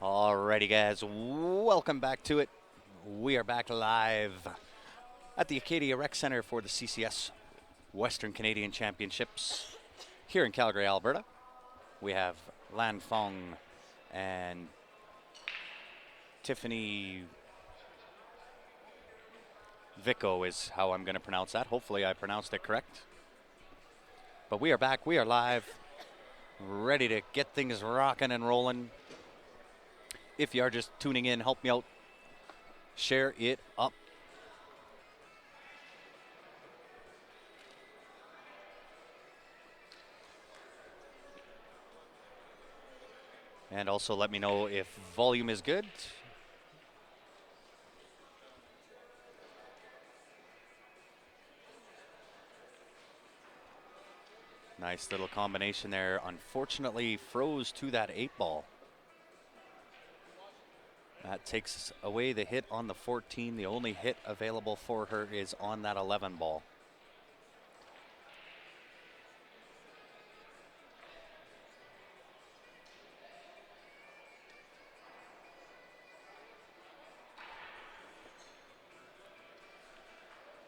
Alrighty, guys, welcome back to it. We are back live at the Acadia Rec Center for the CCS Western Canadian Championships here in Calgary, Alberta. We have Lan Fong and Tiffany Vico is how I'm going to pronounce that. Hopefully I pronounced it correct. But we are back, we are live, ready to get things rocking and rolling. If you are just tuning in, help me out. Share it up. And also let me know if volume is good. Nice little combination there. Unfortunately, froze to that 8-ball. That takes away the hit on the 14. The only hit available for her is on that 11-ball.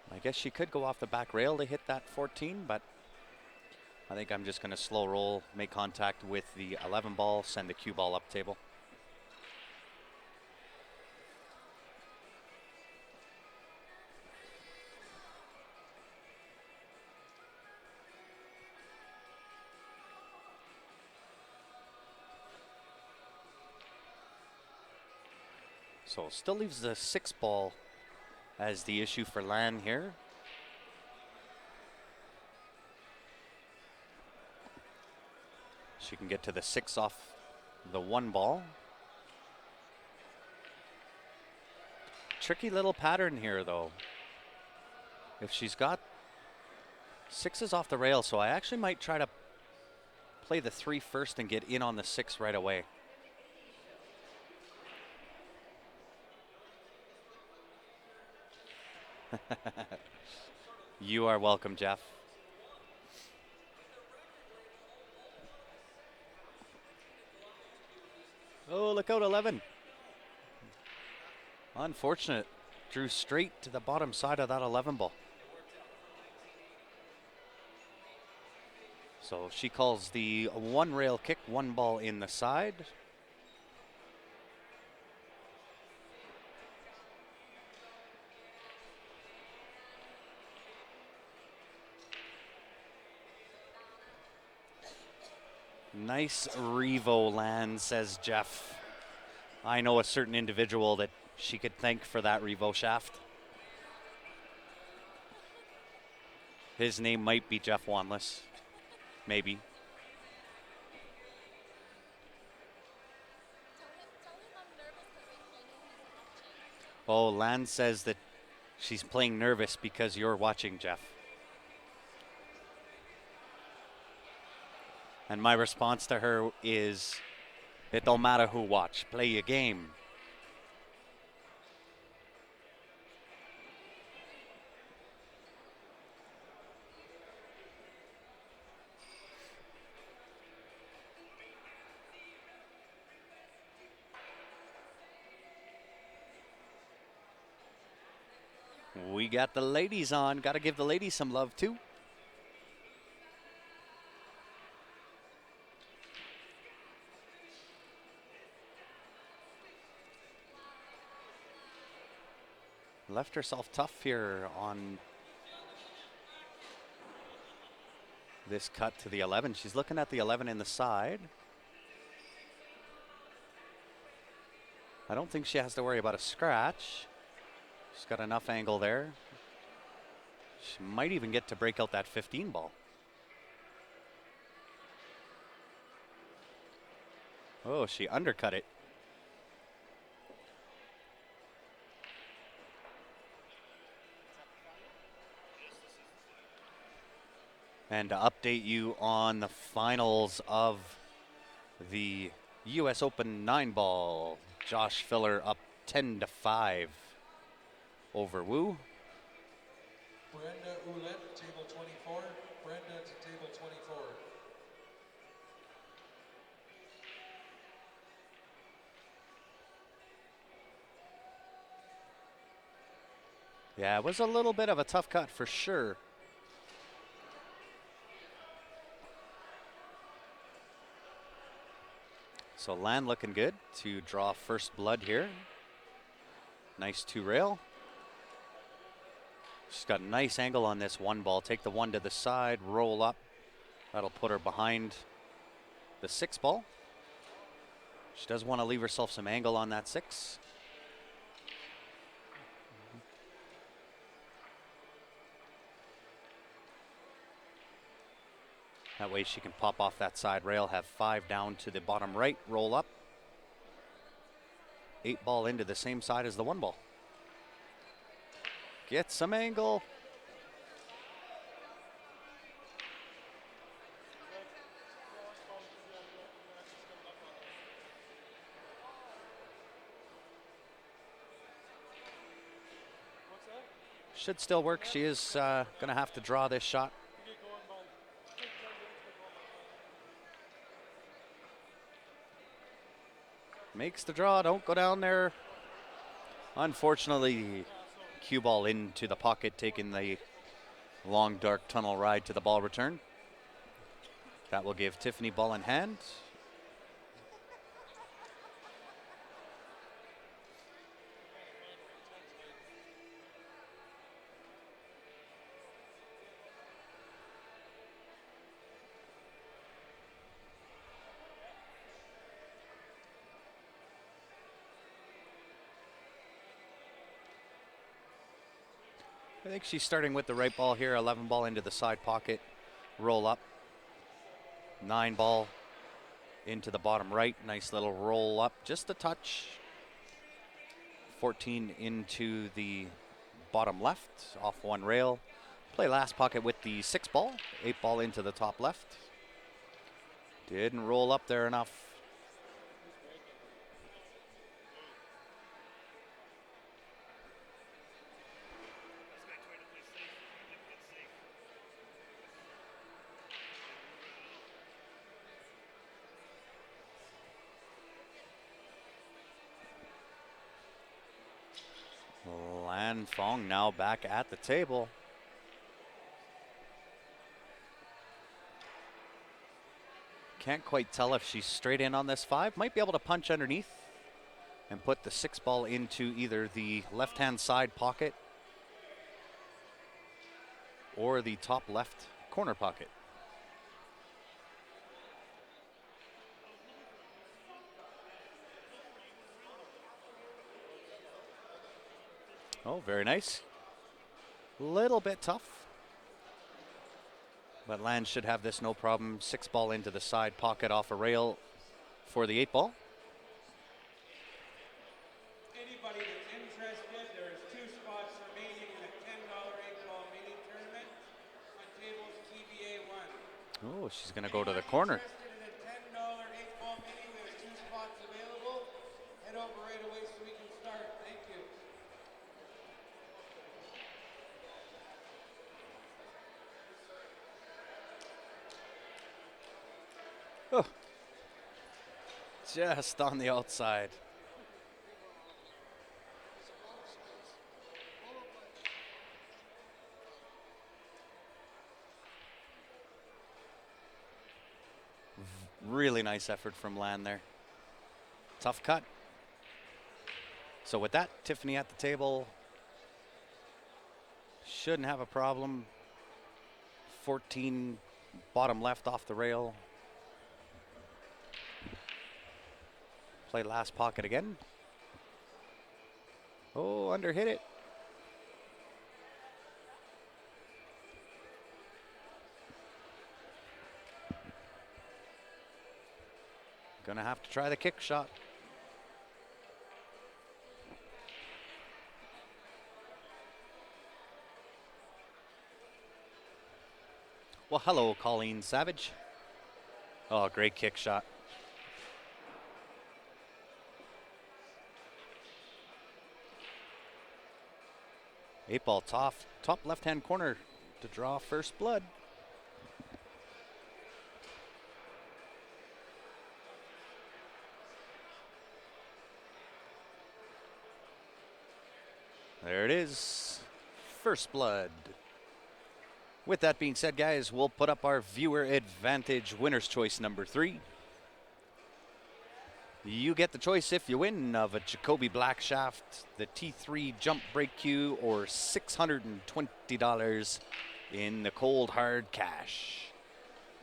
I guess she could go off the back rail to hit that 14, but I think I'm just going to slow roll, make contact with the 11 ball, send the cue ball up table. So still leaves the 6 ball as the issue for Lan here. She can get to the 6 off the 1 ball. Tricky little pattern here though. If she's got 6s off the rail, so I actually might try to play the 3 first and get in on the 6 right away. You are welcome, Jeff. Oh, look out, 11. Unfortunate. Drew straight to the bottom side of that 11 ball. So she calls the 1 rail kick, 1 ball in the side. Nice revo land, says Jeff. I know a certain individual that she could thank for that revo shaft. His name might be Jeff Wanless. Maybe. Oh, Lan says that she's playing nervous because you're watching, Jeff. And my response to her is, it don't matter who watch, play your game. We got the ladies on. Got to give the ladies some love too. Left herself tough here on this cut to the 11. She's looking at the 11 in the side. I don't think she has to worry about a scratch. She's got enough angle there. She might even get to break out that 15 ball. Oh, she undercut it. And to update you on the finals of the US Open 9-ball, Josh Filler up 10-5 over Wu. Brenda Ouellette, table 24. Brenda to table 24. Yeah, it was a little bit of a tough cut for sure. So Land looking good to draw first blood here. Nice 2-rail. She's got a nice angle on this 1 ball. Take the 1 to the side, roll up. That'll put her behind the 6 ball. She does want to leave herself some angle on that 6. That way she can pop off that side rail, have 5 down to the bottom right, roll up. 8 ball into the same side as the 1 ball. Get some angle. Should still work. She is going to have to draw this shot. Makes the draw. Don't go down there. Unfortunately, cue ball into the pocket, taking the long, dark tunnel ride to the ball return. That will give Tiffany ball in hand. I think she's starting with the right ball here. 11 ball into the side pocket, roll up. 9 ball into the bottom right. Nice little roll up, just a touch. 14 into the bottom left, off 1 rail. Play last pocket with the 6 ball. 8 ball into the top left. Didn't roll up there enough. Lan Fong now back at the table. Can't quite tell if she's straight in on this 5. Might be able to punch underneath and put the 6 ball into either the left-hand side pocket or the top left corner pocket. Oh, very nice. Little bit tough. But Land should have this no problem. 6 ball into the side pocket off a rail for the 8 ball. Anybody that's interested, there's 2 spots remaining in a $10 8-ball mini tournament on tables TBA 1. Oh, she's going to go to the corner. Interested in a $10 8-ball mini, there's 2 spots available. Head over right away so we can start. Thank you. Oh, just on the outside. Really nice effort from Land there. Tough cut. So with that, Tiffany at the table. Shouldn't have a problem. 14 bottom left off the rail. Play last pocket again. Oh, under hit it. Gonna have to try the kick shot. Well, hello, Colleen Savage. Oh, great kick shot. Eight ball top left-hand corner to draw first blood. There it is. First Blood. With that being said, guys, we'll put up our viewer advantage winner's choice number 3. You get the choice if you win of a Jacoby Black Shaft, the T3 Jump Brake Q, or $620 in the cold hard cash.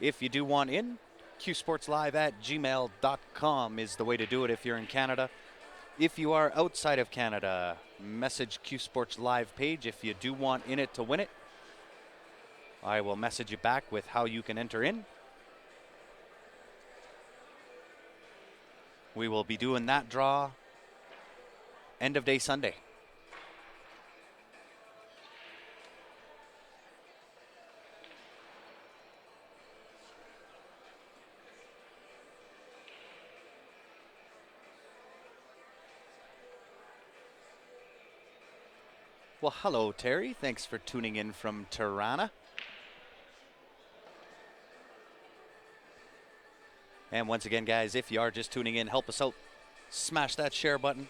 If you do want in, qsportslive@gmail.com is the way to do it if you're in Canada. If you are outside of Canada, message Q Sports Live page if you do want in it to win it. I will message you back with how you can enter in. We will be doing that draw end of day Sunday. Well, hello, Terry. Thanks for tuning in from Tirana. And once again, guys, if you are just tuning in, help us out. Smash that share button.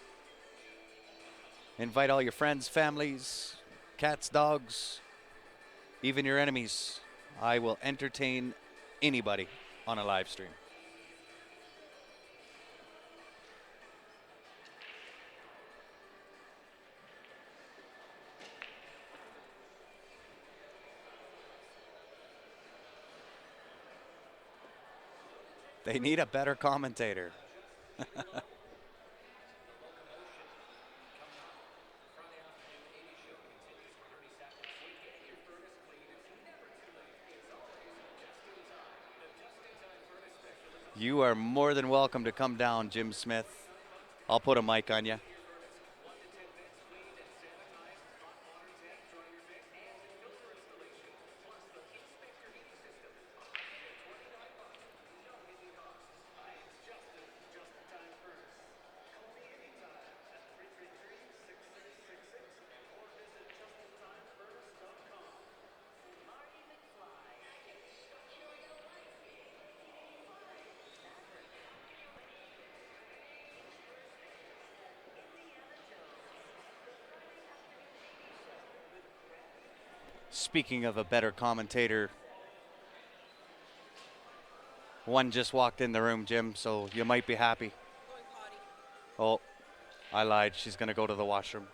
Invite all your friends, families, cats, dogs, even your enemies. I will entertain anybody on a live stream. They need a better commentator. You are more than welcome to come down, Jim Smith. I'll put a mic on you. Speaking of a better commentator, one just walked in the room, Jim, so you might be happy. Oh, I lied. She's going to go to the washroom.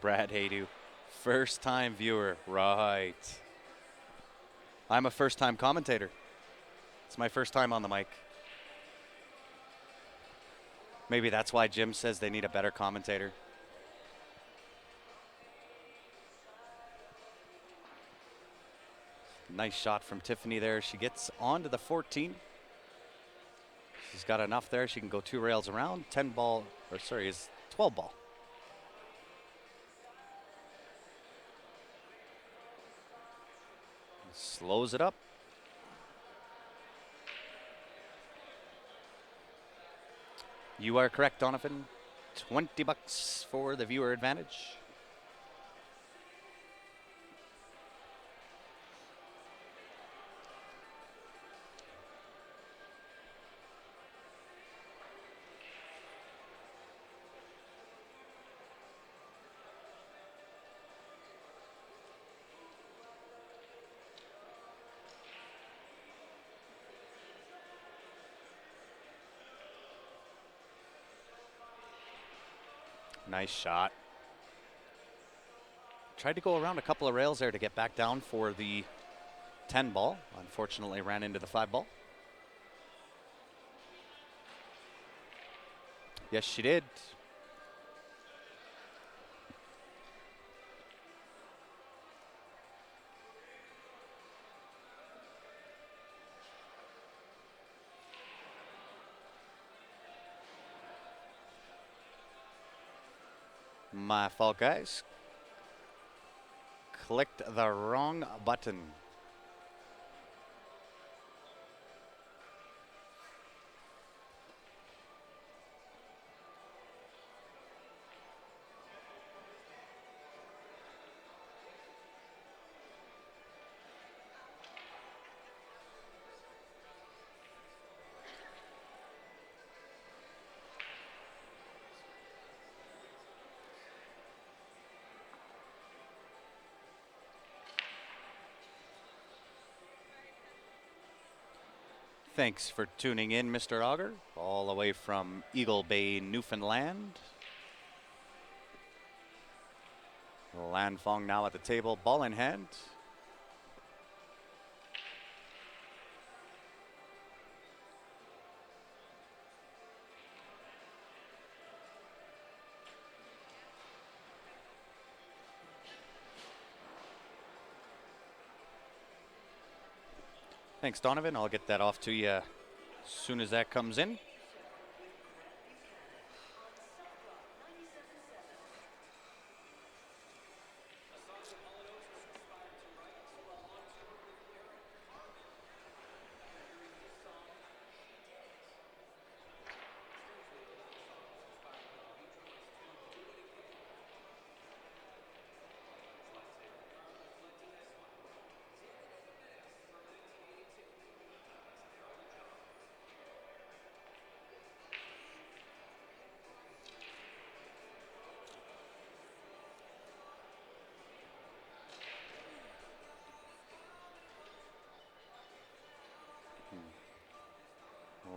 Brad Haydu, first time viewer, right. I'm a first time commentator. It's my first time on the mic. Maybe that's why Jim says they need a better commentator. Nice shot from Tiffany there. She gets onto the 14. She's got enough there. She can go 2 rails around. 10 ball, or sorry, is 12 ball. Slows it up. You are correct, Donovan. $20 for the viewer advantage. Nice shot. Tried to go around a couple of rails there to get back down for the 10 ball. Unfortunately ran into the 5 ball. Yes, she did. My fault, guys. Clicked the wrong button. Thanks for tuning in, Mr. Auger, all the way from Eagle Bay, Newfoundland. Lan Fong now at the table, ball in hand. Thanks, Donovan. I'll get that off to you as soon as that comes in.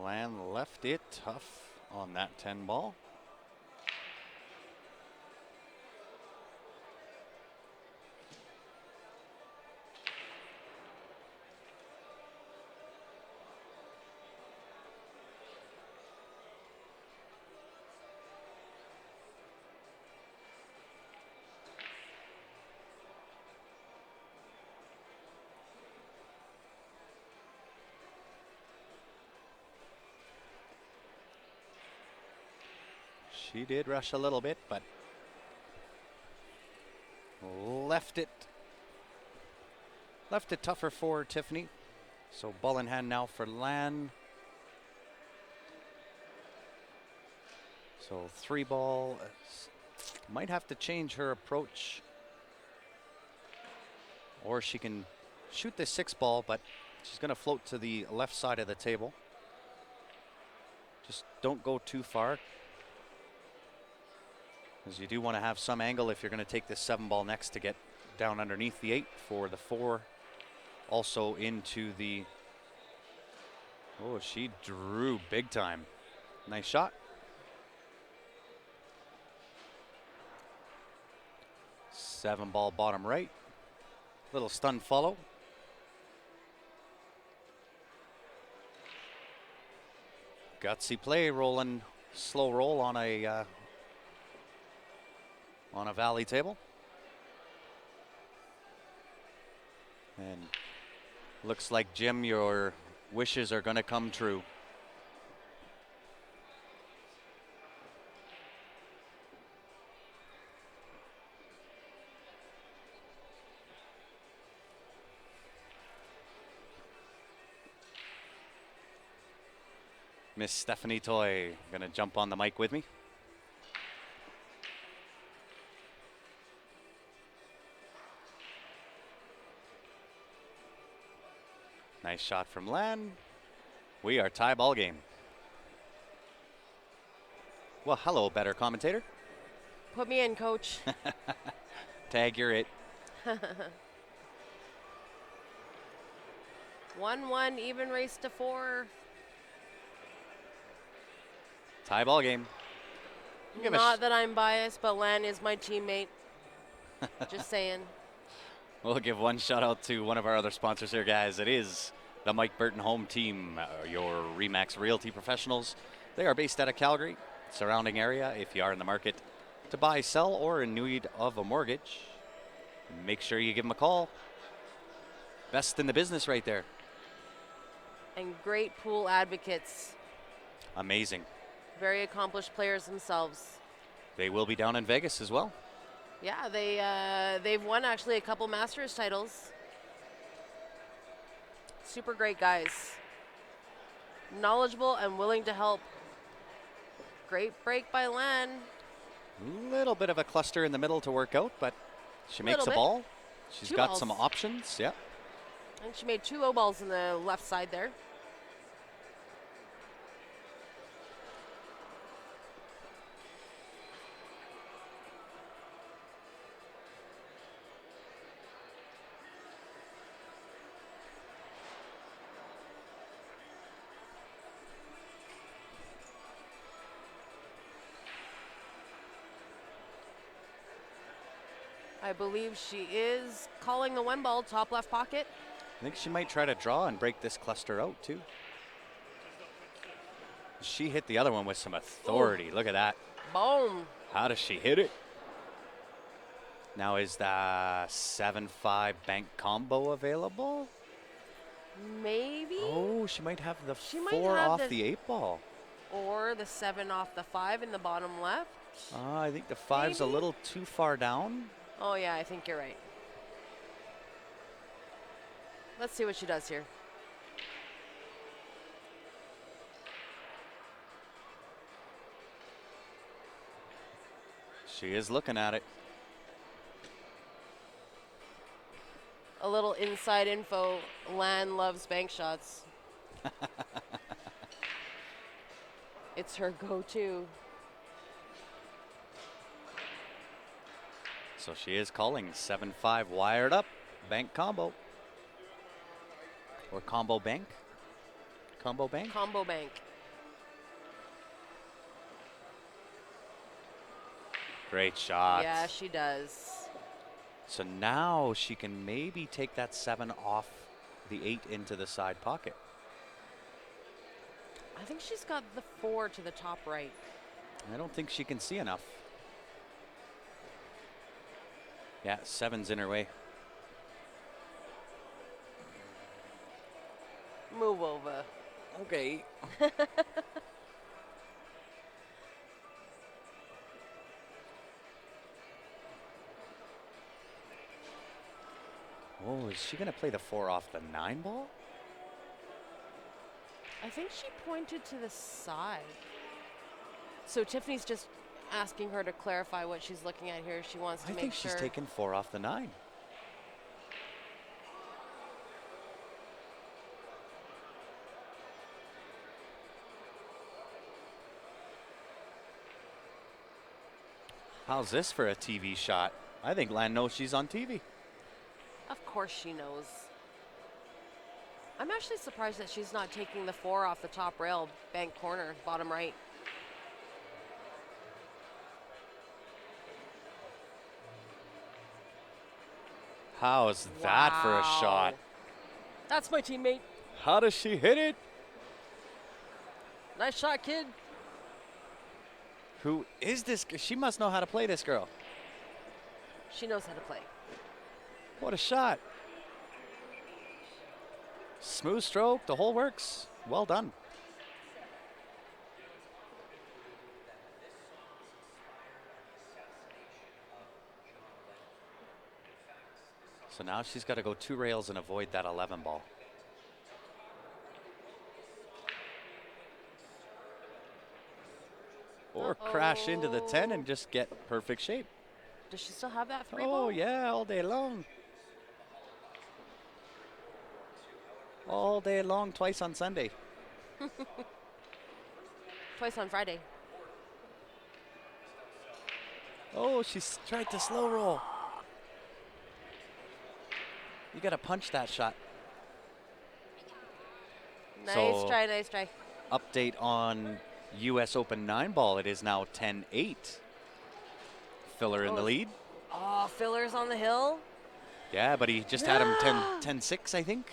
Lan left it tough on that 10 ball. She did rush a little bit, but left it tougher for Tiffany. So ball in hand now for Lan. So 3 ball. Might have to change her approach, or she can shoot the 6 ball, but she's going to float to the left side of the table. Just don't go too far, because you do want to have some angle if you're going to take this 7 ball next to get down underneath the 8 for the 4. Also into the, oh, she drew big time. Nice shot. 7 ball bottom right. Little stun follow. Gutsy play, rolling, slow roll on a valley table. And looks like, Jim, your wishes are going to come true. Miss Stephanie Toy going to jump on the mic with me. Nice shot from Lan. We are tie ball game. Well, hello, better commentator. Put me in, coach. Tag, you're it. 1-1, even race to 4. Tie ball game. Not that I'm biased, but Lan is my teammate. Just saying. We'll give one shout out to one of our other sponsors here, guys. It is the Mike Burton Home Team, your RE/MAX Realty professionals. They are based out of Calgary, surrounding area. If you are in the market to buy, sell, or in need of a mortgage, make sure you give them a call. Best in the business right there. And great pool advocates. Amazing. Very accomplished players themselves. They will be down in Vegas as well. Yeah, they've won actually a couple Masters titles. Super great guys. Knowledgeable and willing to help. Great break by Lan. Little bit of a cluster in the middle to work out, but she makes a bit. ball. She's 2 got balls. some options. Yeah. I think she made 2 O balls in the left side there. I believe she is calling the one ball, top left pocket. I think she might try to draw and break this cluster out too. She hit the other one with some authority. Look at that. Boom. How does she hit it? Now is the 7-5 bank combo available? Maybe. Oh, she might have the She might 4 have off the- the 8 ball. Or the 7 off the 5 in the bottom left. I think the 5's a Maybe. little too far down. Oh, yeah, I think you're right. Let's see what she does here. She is looking at it. A little inside info. Lan loves bank shots. It's her go-to. So she is calling 7-5 wired up bank combo. Or combo bank. Combo bank. Combo bank. Great shot. Yeah, she does. So now she can maybe take that 7 off the 8 into the side pocket. I think she's got the 4 to the top right. I don't think she can see enough. Yeah, 7's in her way. Move over. Okay. Oh, is she going to play the 4 off the 9 ball? I think she pointed to the side. So Tiffany's just asking her to clarify what she's looking at here. She wants to I make think sure. she's taking 4 off the 9. How's this for a TV shot? I think Lan knows she's on TV. Of course she knows. I'm actually surprised that she's not taking the 4 off the top rail, bank corner, bottom right. How's that for a shot? That's my teammate. How does she hit it? Nice shot, kid. Who is this? She must know how to play this girl. She knows how to play. What a shot. Smooth stroke, the whole works. Well done. So now she's got to go 2 rails and avoid that 11 ball. Or crash into the 10 and just get perfect shape. Does she still have that 3 Oh, ball? yeah, all day long. All day long, twice on Sunday. Twice on Friday. Oh, she's tried to slow roll. You got to punch that shot. Nice So- try, nice try. Update on US Open 9 ball. It is now 10-8. Filler in the Oh. lead. Oh, Filler's on the hill. Yeah, but he just had him 10-6, I think.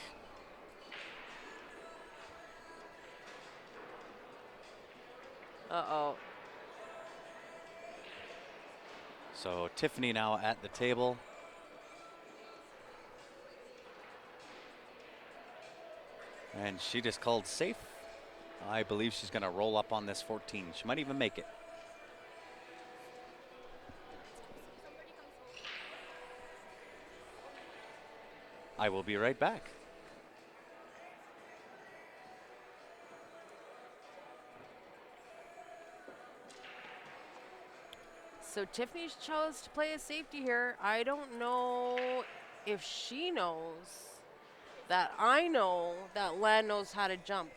Uh-oh. So Tiffany now at the table. And she just called safe. I believe she's going to roll up on this 14. She might even make it. I will be right back. So Tiffany chose to play a safety here. I don't know if she knows that I know that Lan knows how to jump.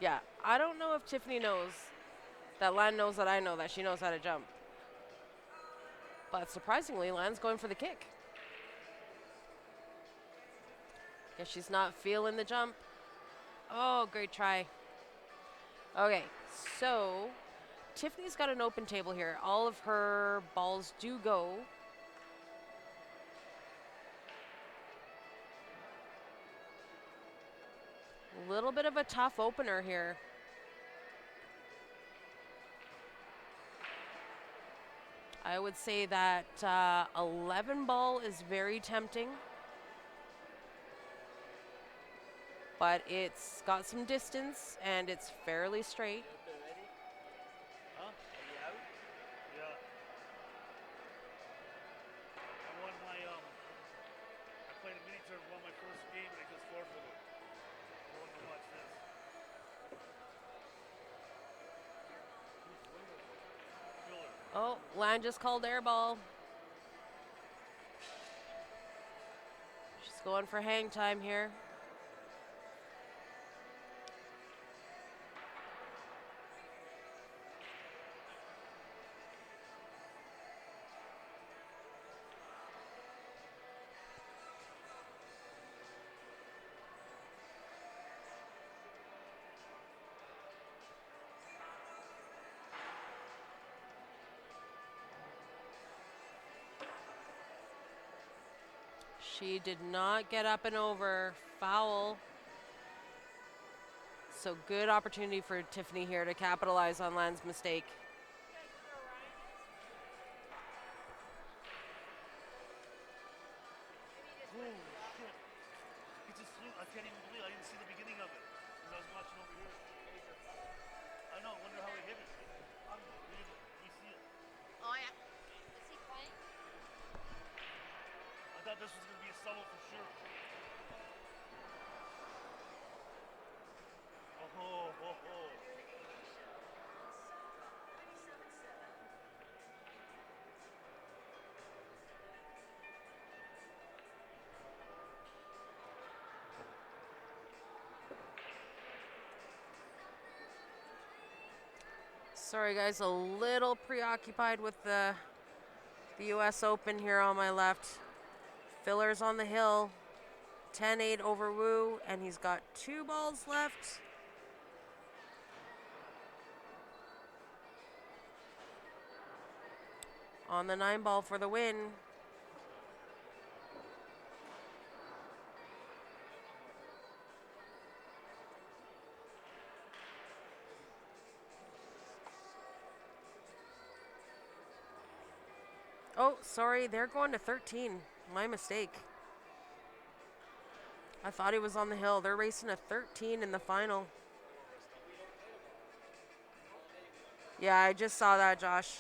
Yeah, I don't know if Tiffany knows that Lan knows that I know that she knows how to jump. But surprisingly, Lan's going for the kick. Guess she's not feeling the jump. Oh, great try. Okay, so Tiffany's got an open table here. All of her balls do go. A little bit of a tough opener here. I would say that 11 ball is very tempting, but it's got some distance and it's fairly straight. Huh? Are you out? Yeah. I won my I played a mini tournament, won my first game, and I just forfeited. I want to watch this. Filler. Oh, Lan just called air ball. She's going for hang time here. She did not get up and over. Foul. So good opportunity for Tiffany here to capitalize on Lan's mistake. Holy shit. He just flew. I can't even believe I didn't see the beginning of it. Because I was watching over here. I know, I wonder how he hit it. Unbelievable. You see it. Oh yeah. Is he playing? I thought this was going to be a solo for sure. Oh, ho, ho. Sorry guys, a little preoccupied with the US Open here on my left. Filler's on the hill. 10-8 over Wu, and he's got 2 balls left. On the 9 ball for the win. Oh, sorry, they're going to 13. My mistake. I thought he was on the hill. They're racing a 13 in the final. Yeah, I just saw that, Josh.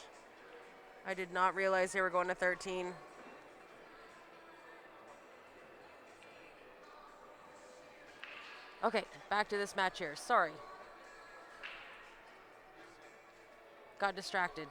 I did not realize they were going to 13. Okay, back to this match here. Sorry. Got distracted.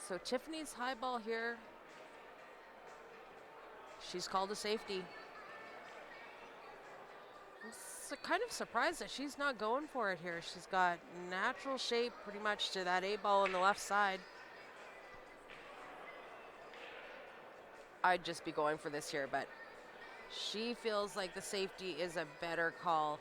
So Tiffany's high ball here. She's called a safety. I'm kind of surprised that she's not going for it here. She's got natural shape pretty much to that 8 ball on the left side. I'd just be going for this here, but she feels like the safety is a better call.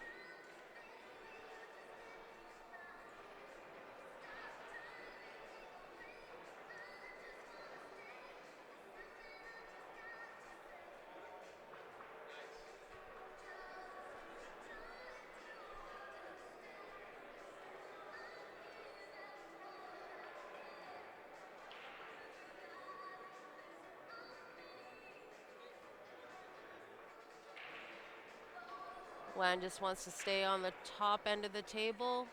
Lan just wants to stay on the top end of the table.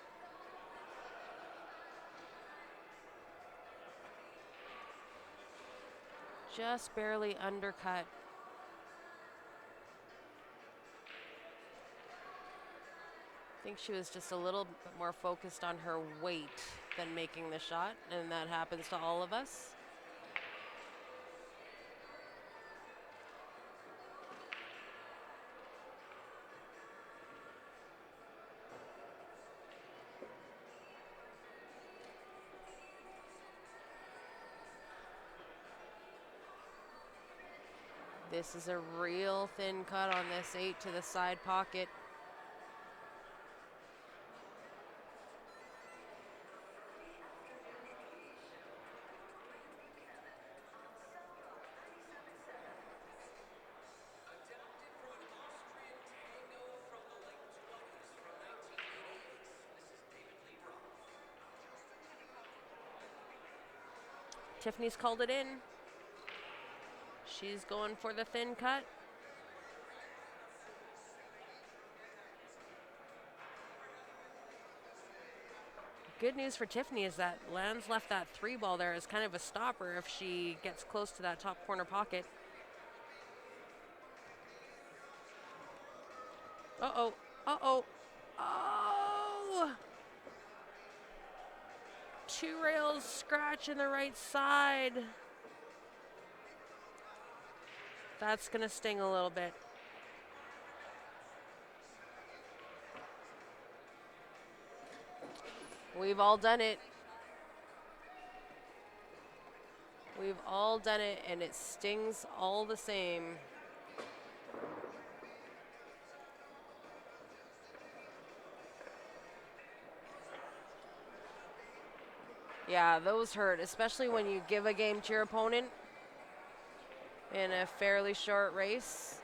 Just barely undercut. think she was just a little bit more focused on her weight than making the shot, and that happens to all of us. This is a real thin cut on this 8 to the side pocket. Tiffany's called it in. She's going for the thin cut. Good news for Tiffany is that Lands left that 3 ball there as kind of a stopper if she gets close to that top corner pocket. Uh-oh. Uh-oh. Oh! 2 rails scratch in the right side. That's going to sting a little bit. We've all done it. We've all done it, and it stings all the same. Yeah, those hurt, especially when you give a game to your opponent in a fairly short race.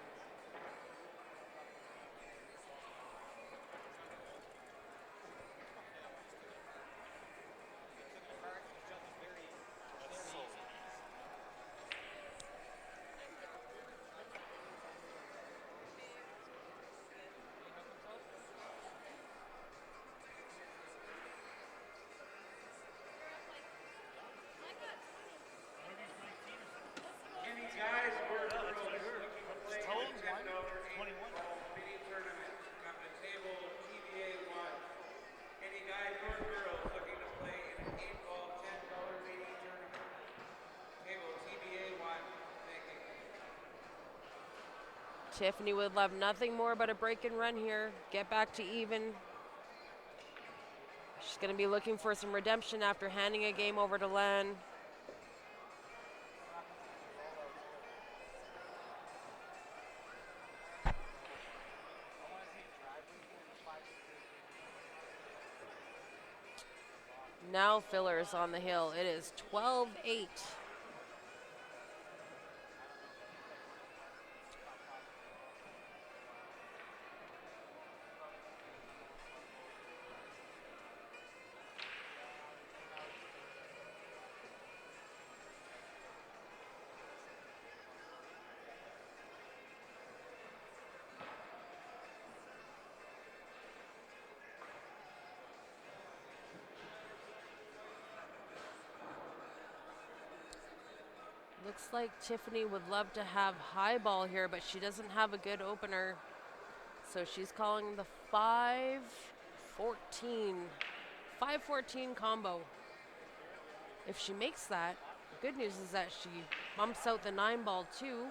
Any guys or girls That's what I heard. looking to play How in old a is $10 mine? 21. eight-ball mini tournament, come to table TBA 1. Any guys or girls looking to play in an 8-ball $10 mini tournament, table TBA 1. Thank you. Tiffany would love nothing more but a break and run here. Get back to even. She's going to be looking for some redemption after handing a game over to Lan. Now fillers on the hill. It is 12-8. Looks like Tiffany would love to have high ball here, but she doesn't have a good opener. So she's calling the 5-14. 5-14 combo. If she makes that, good news is that she bumps out the 9 ball too.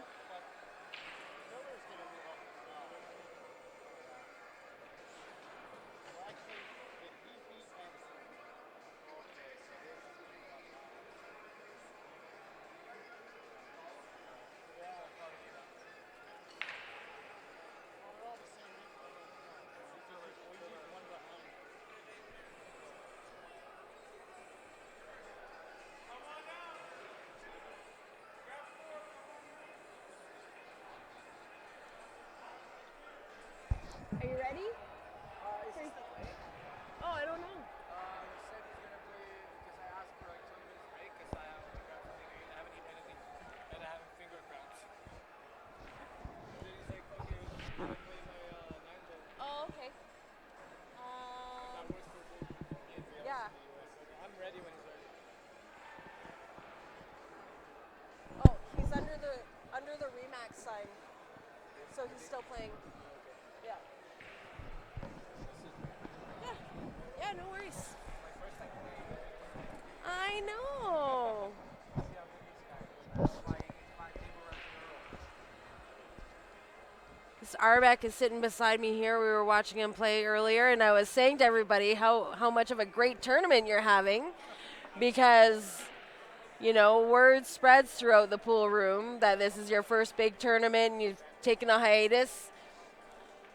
Are you ready? Is he still playing? Oh, I don't know. He said he's gonna play because I asked for like 20 minutes break because I have like cramps and I haven't eaten anything and I have finger cramps. And then he's like, okay, I'm gonna play my 9 ball. Oh, okay. That works for both me and Rios Yeah. in the US. So I'm ready when he's ready. Oh, he's under the Remax sign, so he's still playing. Okay. Yeah. Let's see. worries. My first time playing. I know. See how good this guy is. My table runs in a row. This Arbeck is sitting beside me here. We were watching him play earlier, and I was saying to everybody how much of a great tournament you're having, because word spreads throughout the pool room that this is your first big tournament and you've taken a hiatus.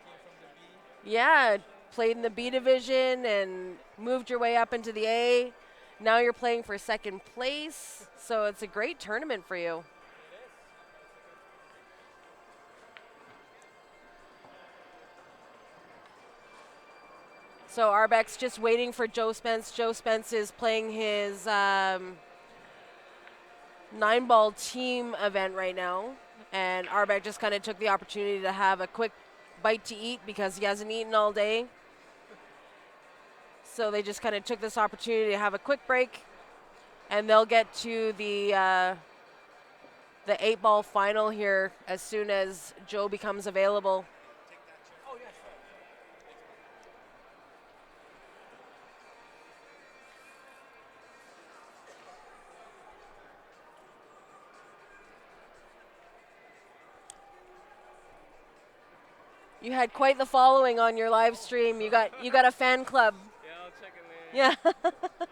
Came from the B. Yeah, played in the B division and moved your way up into the A. Now you're playing for second place, so it's a great tournament for you. It is. So Arbeck's just waiting for Joe Spence. Joe Spence is playing his 9-ball team event right now, and Arbeck just kind of took the opportunity to have a quick bite to eat because he hasn't eaten all day. So they just kind of took this opportunity to have a quick break, and they'll get to the 8-ball final here as soon as Joe becomes available. Oh, yeah, sure. You had quite the following on your live stream. You got a fan club. Yeah, I'll check it later. Yeah.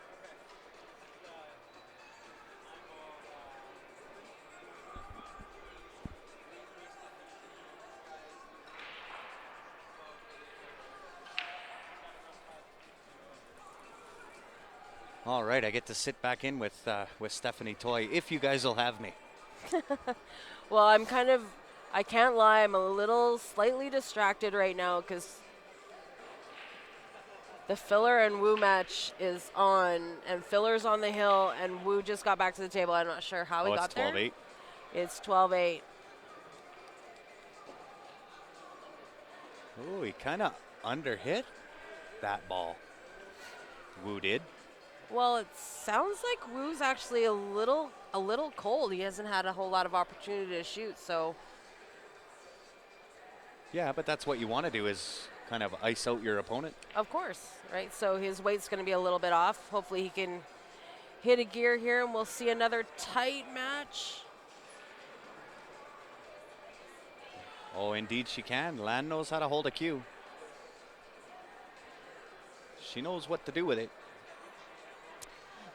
All right, I get to sit back in with Stephanie Toy, if you guys will have me. Well, I can't lie, I'm a little slightly distracted right now because the Filler and Wu match is on, and Filler's on the hill, and Wu just got back to the table. I'm not sure how he got It's there. 12-8. It's 12-8. Oh, he kind of underhit that ball. Wu did. Well, it sounds like Wu's actually a little cold. He hasn't had a whole lot of opportunity to shoot, so Yeah, but that's what you want to do, is kind of ice out your opponent. of course, right? So his weight's going to be a little bit off. Hopefully he can hit a gear here, and we'll see another tight match. Oh, indeed she can. Lan knows how to hold a cue. She knows what to do with it.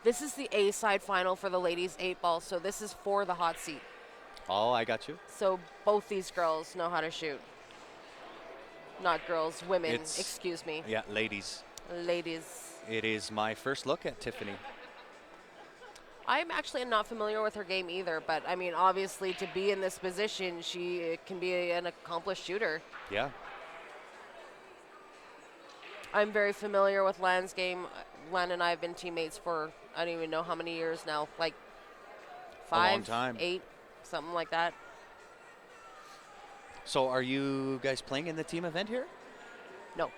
This is the A side final for the ladies 8-ball, so this is for the hot seat. Oh, I got you. So both these girls know how to shoot. Not girls, women, It's- excuse me. Yeah, ladies. Ladies. It is my first look at Tiffany. I'm actually not familiar with her game either, but I mean, obviously, to be in this position, she can be an accomplished shooter. Yeah. I'm very familiar with Lan's game. Lan and I have been teammates for I don't even know how many years now, like 5, time. 8, something like that. So are you guys playing in the team event here? No.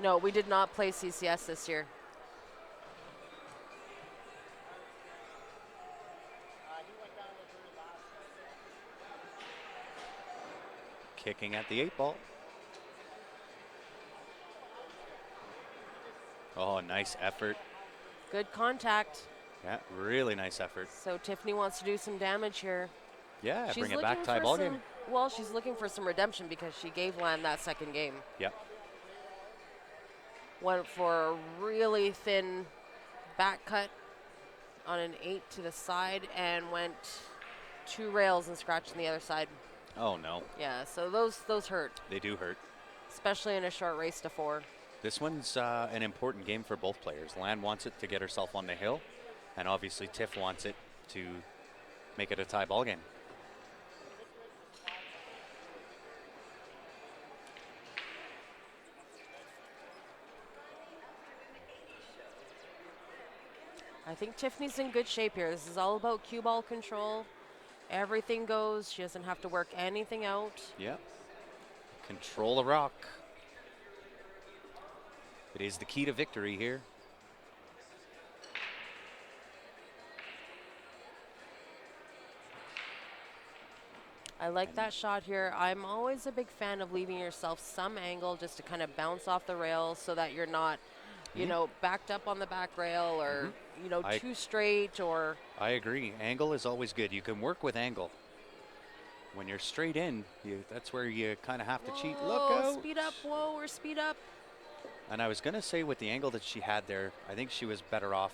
No, we did not play CCS this year. Kicking at the 8-ball. Oh, nice effort. Good contact. Yeah, really nice effort. So Tiffany wants to do some damage here. Yeah, She's bring it looking back, tie for ball some- game. Well, she's looking for some redemption because she gave Lan that second game. Yep. Went for a really thin back cut on an 8 to the side and went 2 rails and scratched on the other side. Oh no, Yeah, so those hurt, they do hurt. especially in a short race to 4. This one's an important game for both players. Lan wants it to get herself on the hill, and obviously Tiff wants it to make it a tie ball game. I think Tiffany's in good shape here. This is all about cue ball control. Everything goes. She doesn't have to work anything out. Yep. Control the rock. It is the key to victory here. I like that shot here. I'm always a big fan of leaving yourself some angle just to kind of bounce off the rails so that you're not, you know, backed up on the back rail or, you know, I- too straight or. I agree. Angle is always good. You can work with angle. When you're straight in, that's where you kind of have to cheat. Look Whoa, out! speed up. Whoa, we're speed up. And I was going to say with the angle that she had there, I think she was better off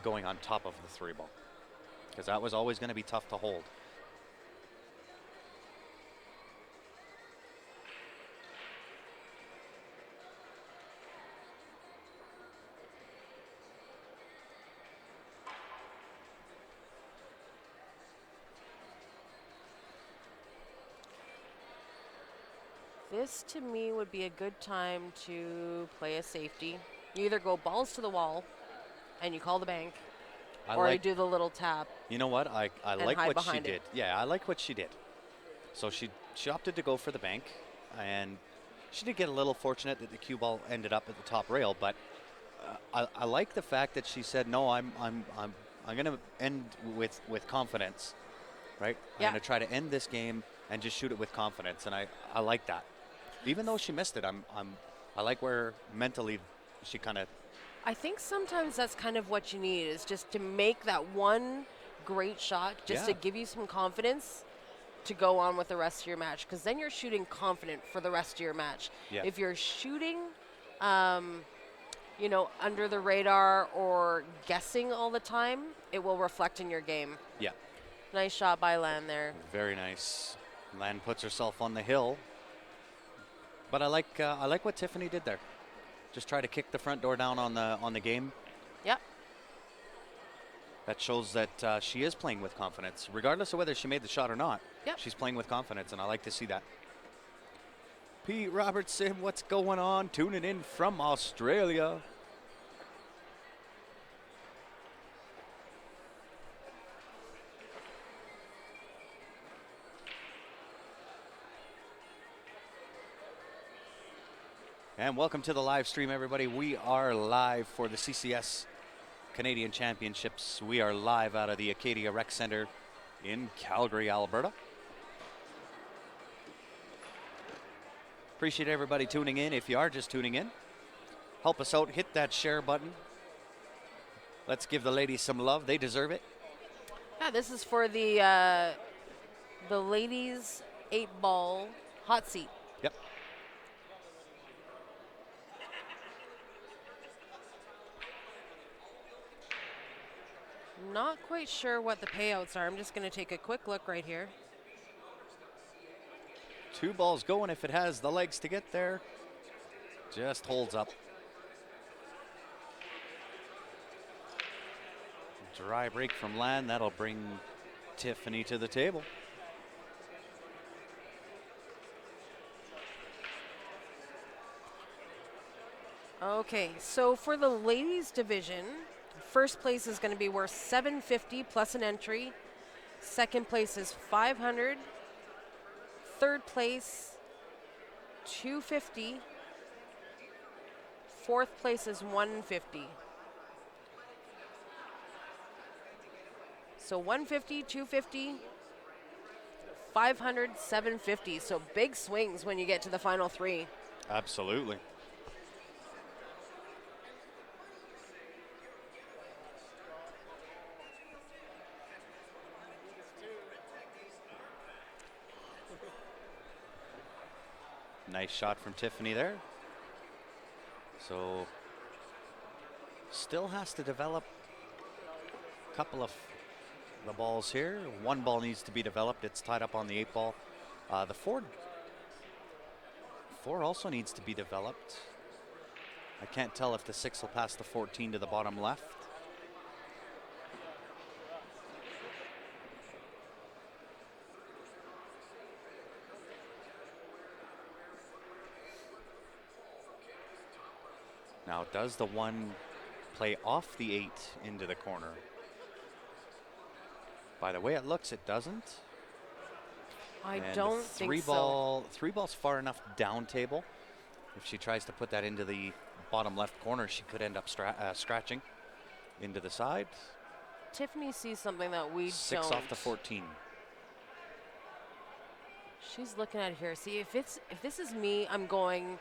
going on top of the 3-ball because that was always going to be tough to hold. This to me would be a good time to play a safety. You either go balls to the wall and you call the bank, or you do the little tap. You know what? I like hide what she behind did. it. Yeah, I like what she did. So she opted to go for the bank, and she did get a little fortunate that the cue ball ended up at the top rail. But I like the fact that she said, "No, I'm going to end with confidence, right? Yeah. I'm going to try to end this game and just shoot it with confidence." And I like that. Even though she missed it, I like where mentally she kind of. I think sometimes that's kind of what you need is just to make that one great shot just to Yeah. give you some confidence to go on with the rest of your match because then you're shooting confident for the rest of your match. Yeah. If you're shooting, you know, under the radar or guessing all the time, it will reflect in your game. Yeah. Nice shot by Lan there. Very nice. Lan puts herself on the hill. But I like what Tiffany did there. Just try to kick the front door down on the game. Yep. That shows that she is playing with confidence, regardless of whether she made the shot or not. Yep. She's playing with confidence, and I like to see that. Pete Robertson, what's going on? Tuning in from Australia. And welcome to the live stream, everybody. We are live for the CCS Canadian Championships. We are live out of the Acadia Rec Center in Calgary, Alberta. Appreciate everybody tuning in. If you are just tuning in, help us out. Hit that share button. Let's give the ladies some love. They deserve it. Yeah, this is for the ladies 8-ball hot seat. Yep. Not quite sure what the payouts are. I'm just going to take a quick look right here. 2 balls going if it has the legs to get there. Just holds up. Dry break from Lan. That'll bring Tiffany to the table. Okay, so for the ladies division, first place is going to be worth $750 plus an entry. Second place is $500. Third place, $250. Fourth place is $150. So $150, $250, $500, $750. So big swings when you get to the final 3. Absolutely. Nice shot from Tiffany there. So still has to develop a couple of the balls here. 1 ball needs to be developed. It's tied up on the 8-ball. The 4 also needs to be developed. I can't tell if the 6 will pass the 14 to the bottom left. Now, does the 1 play off the 8 into the corner? By the way it looks, it doesn't. I And don't the think so. 3 ball's far enough down table. If she tries to put that into the bottom left corner, she could end up scratching into the side. Tiffany sees something that we 6 don't. off the 14. She's looking at it here. See, if this is me, I'm going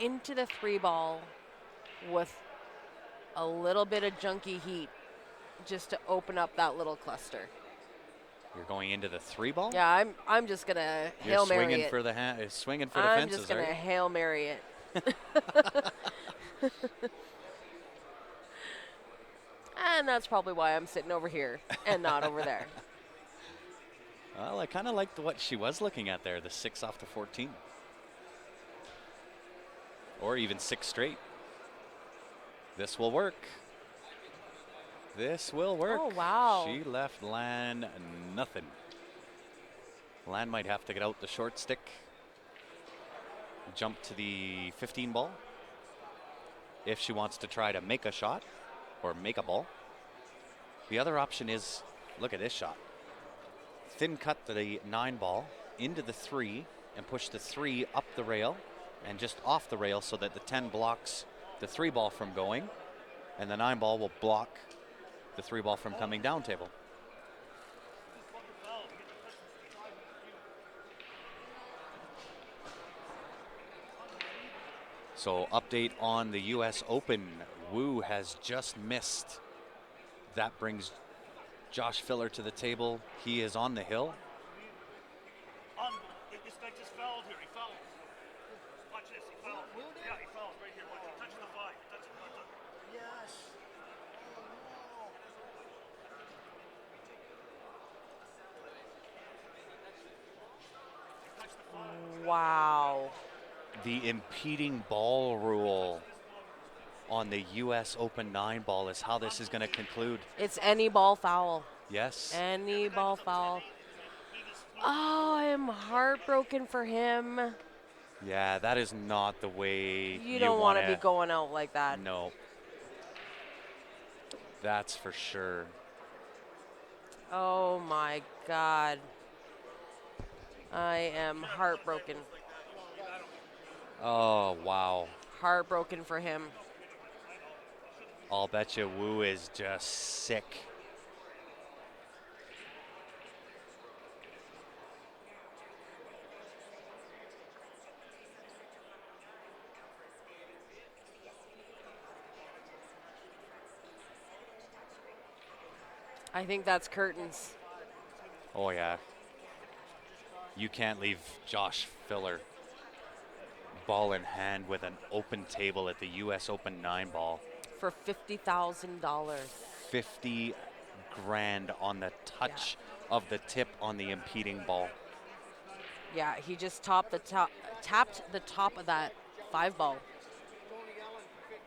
into the 3 ball with a little bit of junky heat just to open up that little cluster. You're going into the 3 ball? Yeah, I'm just gonna You're Hail Mary swinging it. for the swinging for the I'm fences, just gonna are you? Hail Mary it. And that's probably why I'm sitting over here and not over there. Well, I kind of liked what she was looking at there, the 6 off the 14. Or even 6 straight. This will work. This will work. Oh, wow. She left Lan nothing. Lan might have to get out the short stick. Jump to the 15 ball. If she wants to try to make a shot or make a ball. The other option is, look at this shot. Thin cut the 9 ball into the 3 and push the 3 up the rail and just off the rail so that the 10 blocks the 3 ball from going and the 9 ball will block the 3 ball from coming down table. So update on the US Open. Wu has just missed. That brings Josh Filler to the table. He is on the hill. This guy just fouled here. He fouled. Watch this. He fouled. Yeah, he fouled right here. Watch. He touched the 5. He touched the 5. Yes. He touched the 5. Wow. The impeding ball rule on the US Open 9 ball is how this is going to conclude. It's any ball foul. Yes. Any ball foul. Oh, I'm heartbroken for him. Yeah, that is not the way You don't want to wanna- be going out like that. No. That's for sure. Oh my God. I am heartbroken. Oh, wow. Heartbroken for him. I'll bet you Wu is just sick. I think that's curtains. Oh, yeah. You can't leave Josh Filler ball in hand with an open table at the US Open 9 ball. For $50,000. 50 grand on the touch of the tip on the impeding ball. Yeah, he just tapped the top of that 5 ball.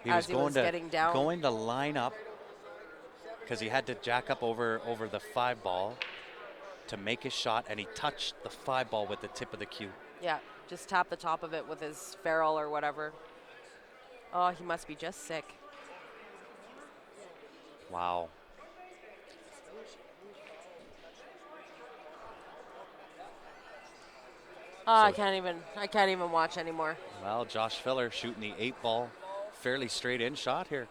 He As he going was to getting down. going to line up because he had to jack up over the 5 ball to make his shot, and he touched the 5 ball with the tip of the cue. Yeah, just tap the top of it with his ferrule or whatever. Oh, he must be just sick. Wow. Oh, I can't even watch anymore. Well, Josh Filler shooting the 8 ball, fairly straight in shot here.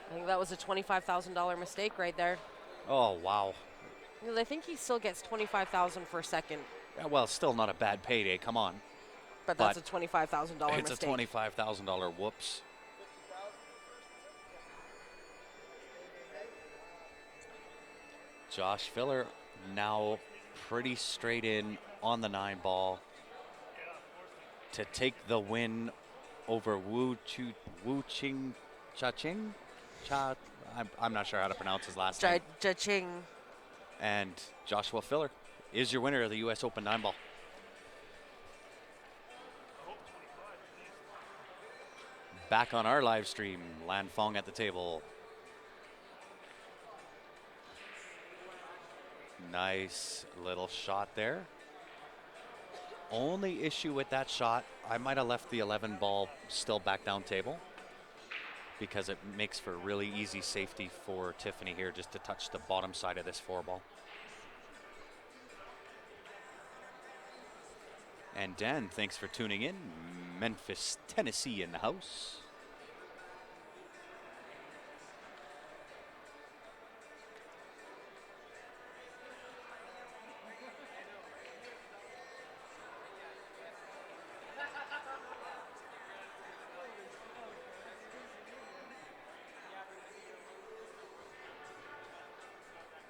I think that was a $25,000 mistake right there. Oh, wow. Because I think he still gets $25,000 for second, Yeah, well, still not a bad payday. Come on. but that's a $25,000 It's mistake. a $25,000 whoops. Josh Filler now pretty straight in on the 9 ball to take the win over Cha-Ching? I'm not sure how to pronounce his last name. Cha-ching. And Joshua Filler is your winner of the US Open 9 ball. Back on our live stream, Lan Fong at the table. Nice little shot there. Only issue with that shot, I might have left the 11 ball still back down table because it makes for really easy safety for Tiffany here just to touch the bottom side of this 4 ball. And Dan, thanks for tuning in. Memphis, Tennessee in the house.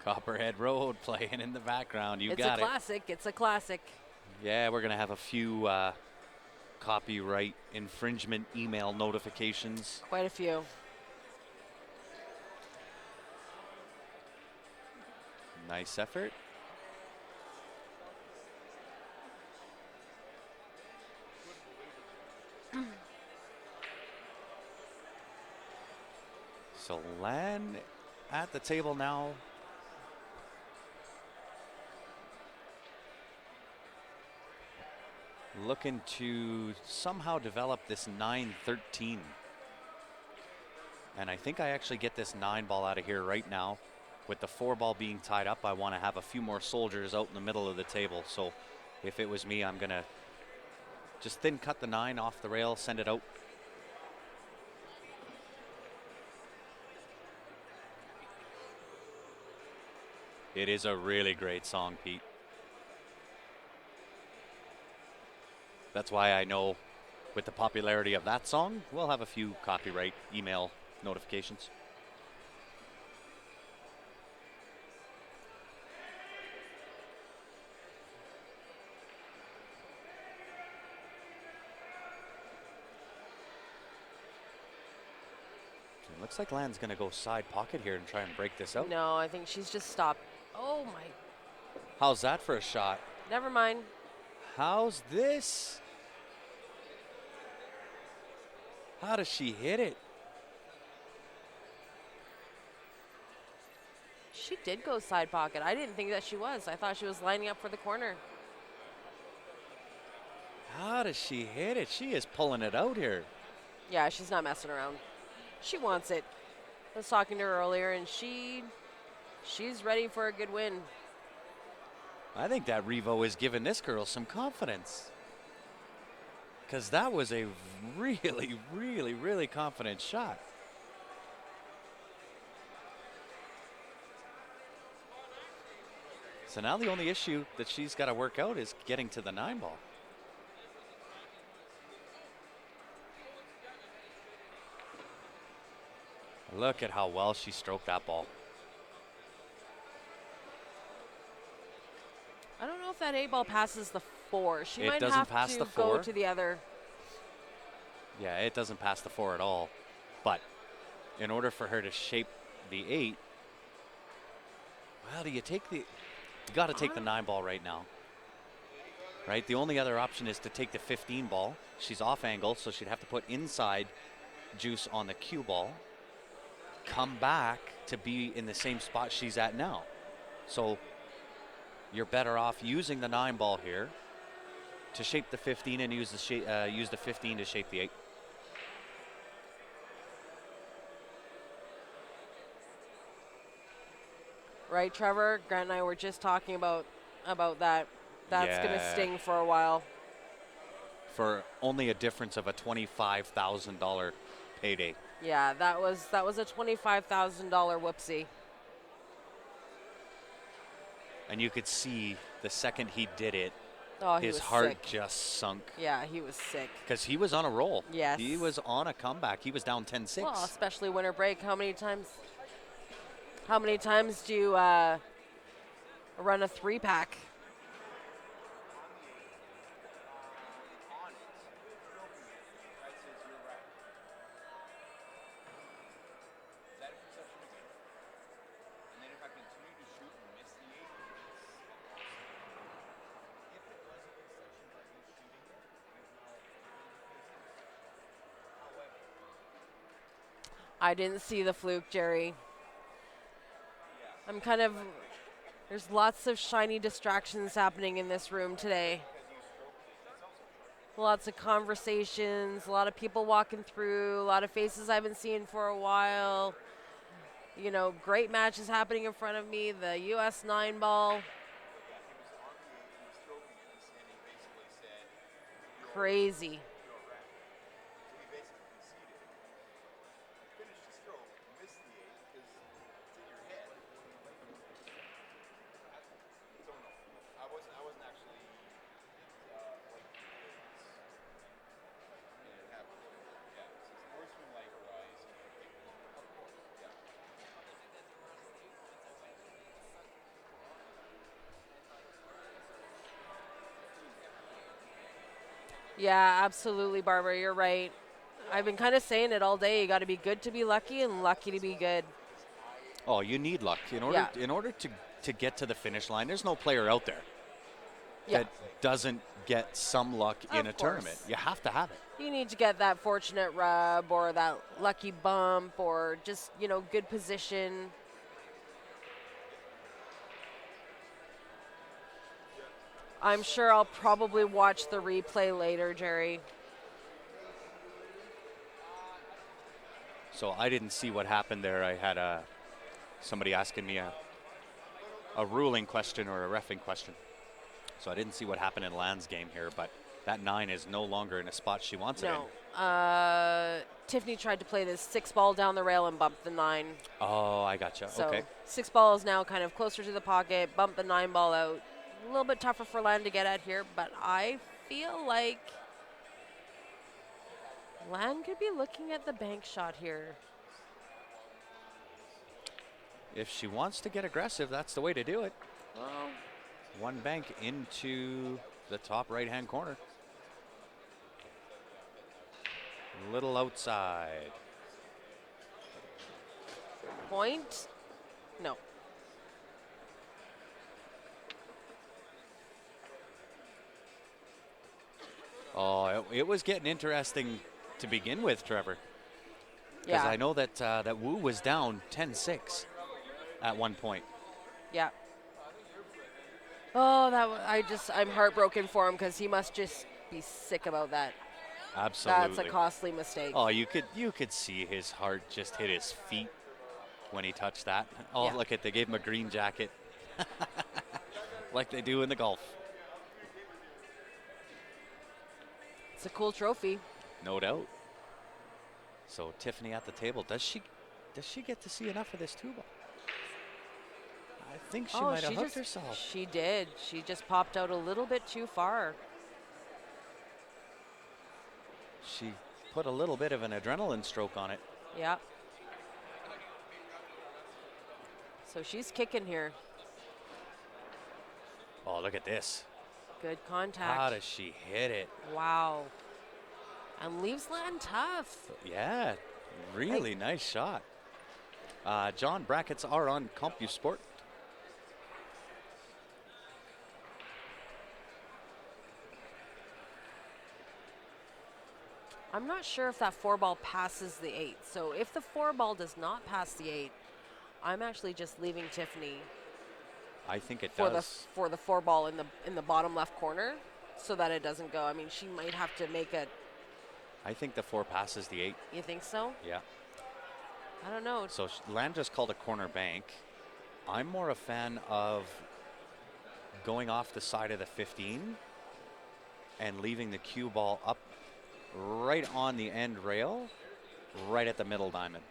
Copperhead Road playing in the background. You It's got a it. classic. It's a classic. Yeah, we're going to have a few copyright infringement email notifications. Quite a few. Nice effort. So Lan at the table now. Looking to somehow develop this 9-13. And I think I actually get this 9 ball out of here right now. With the 4 ball being tied up, I want to have a few more soldiers out in the middle of the table. So if it was me, I'm going to just thin cut the 9 off the rail, send it out. It is a really great song, Pete. That's why I know with the popularity of that song, we'll have a few copyright email notifications. It looks like Lan's going to go side pocket here and try and break this out. No, I think she's just stopped. Oh my. How's that for a shot? Never mind. How's this? How does she hit it? She did go side pocket. I didn't think that she was. I thought she was lining up for the corner. How does she hit it? She is pulling it out here. Yeah, she's not messing around. She wants it. I was talking to her earlier, and she's ready for a good win. I think that Revo is giving this girl some confidence. Because that was a really, really, really confident shot. So now the only issue that she's got to work out is getting to the 9 ball. Look at how well she stroked that ball. I don't know if that 8 ball passes the 4. She It might doesn't have pass to the go 4. to the other. Yeah, it doesn't pass the 4 at all. But in order for her to shape the 8, well, do you take the... You got to take the 9 ball right now. Right? The only other option is to take the 15 ball. She's off angle, so she'd have to put inside juice on the cue ball. Come back to be in the same spot she's at now. So you're better off using the 9 ball here to shape the 15 and use the 15 to shape the 8. Right, Trevor? Grant and I were just talking about that. That's going to Yeah. sting for a while. For only a difference of a $25,000 payday. Yeah, that was a $25,000 whoopsie. And you could see the second he did it, Oh, he his was heart sick. just sunk. Yeah, he was sick. Because he was on a roll. Yes. He was on a comeback. He was down 10-6. Well, especially winter break. How many times do you run a 3-pack? I didn't see the fluke, Jerry. There's lots of shiny distractions happening in this room today. Lots of conversations, a lot of people walking through, a lot of faces I haven't seen for a while. You know, great matches happening in front of me. The US 9 ball. Crazy. Yeah, absolutely, Barbara. You're right. I've been kind of saying it all day. You got to be good to be lucky and lucky to be good. Oh, you need luck Yeah. in order to get to the finish line. There's no player out there Yeah. that doesn't get some luck in a Of tournament. course. You have to have it. You need to get that fortunate rub or that lucky bump or just, good position. I'm sure I'll probably watch the replay later, Jerry. So I didn't see what happened there. I had somebody asking me a ruling question or a reffing question. So I didn't see what happened in Land's game here, but that 9 is no longer in a spot she wants it in. No. Tiffany tried to play this 6 ball down the rail and bumped the 9. Oh, I gotcha. So Okay. 6 ball is now kind of closer to the pocket, bump the 9 ball out. A little bit tougher for Land to get at here, but I feel like Land could be looking at the bank shot here. If she wants to get aggressive, that's the way to do it. Well, One bank into the top right-hand corner. Little outside. point? No. Oh, it was getting interesting to begin with, Trevor. Because Yeah. I know that Wu was down 10-6 at one point. Yeah. Oh, I'm heartbroken for him because he must just be sick about that. Absolutely. That's a costly mistake. Oh, you could see his heart just hit his feet when he touched that. Oh, Yeah. look they gave him a green jacket, like they do in the golf. It's a cool trophy. No doubt. So Tiffany at the table. Does she get to see enough of this two ball? I think she might have hooked herself. She did. She just popped out a little bit too far. She put a little bit of an adrenaline stroke on it. Yeah. So she's kicking here. Oh, look at this. Good contact. How does she hit it? Wow. And leaves Land tough. Yeah, really nice shot. John, brackets are on CompuSport. I'm not sure if that 4 ball passes the 8. So if the 4 ball does not pass the 8, I'm actually just leaving Tiffany I think it for does. the 4 ball in the bottom left corner so that it doesn't go. I mean, she might have to make a. I think the 4 passes the 8. You think so? Yeah. I don't know. So Land just called a corner bank. I'm more a fan of going off the side of the 15 and leaving the cue ball up right on the end rail, right at the middle diamond.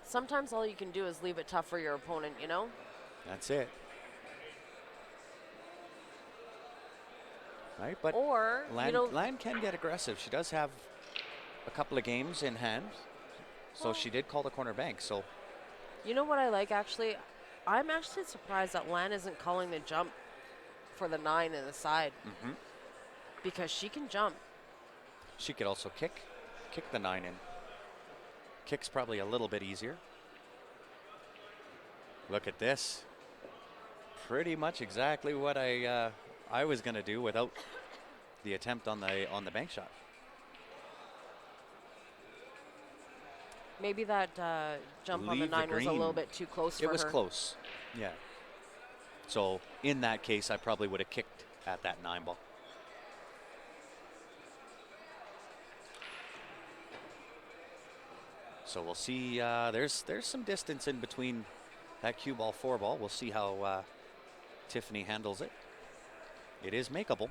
Sometimes all you can do is leave it tough for your opponent, you know? That's it. Right, but Or, Land can get aggressive. She does have a couple of games in hand, so she did call the corner bank. So you know what I like actually? I'm actually surprised that Lan isn't calling the jump for the 9 in the side because she can jump. she could also kick the 9 in. Kick's probably a little bit easier. Look at this. Pretty much exactly what I was going to do without the attempt on the bank shot. Maybe that jump on the Leave the 9 was a little green. bit too close for It was her. close. Yeah. So in that case, I probably would have kicked at that 9 ball. So we'll see. There's some distance in between that cue ball 4 ball. We'll see how Tiffany handles it. It is makeable.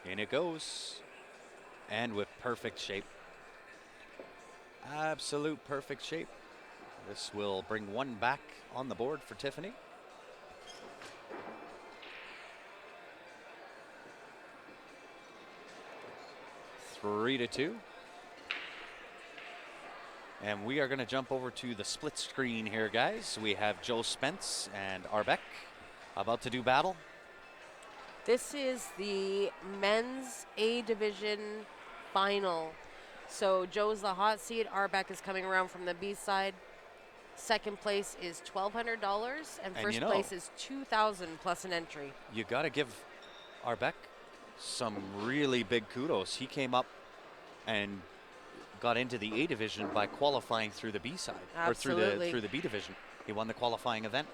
In it goes. And with perfect shape. Absolute perfect shape. This will bring one back on the board for Tiffany. Three to two. And we are going to jump over to the split screen here, guys. We have Joe Spence and Arbeck about to do battle. This is the men's A division final. So Joe's the hot seat. Arbeck is coming around from the B side. Second place is $1,200, and first you know, place is $2,000 plus an entry. You got to give Arbeck some really big kudos. He came up and got into the A division by qualifying through the B side, Absolutely. or through the B division. He won the qualifying event.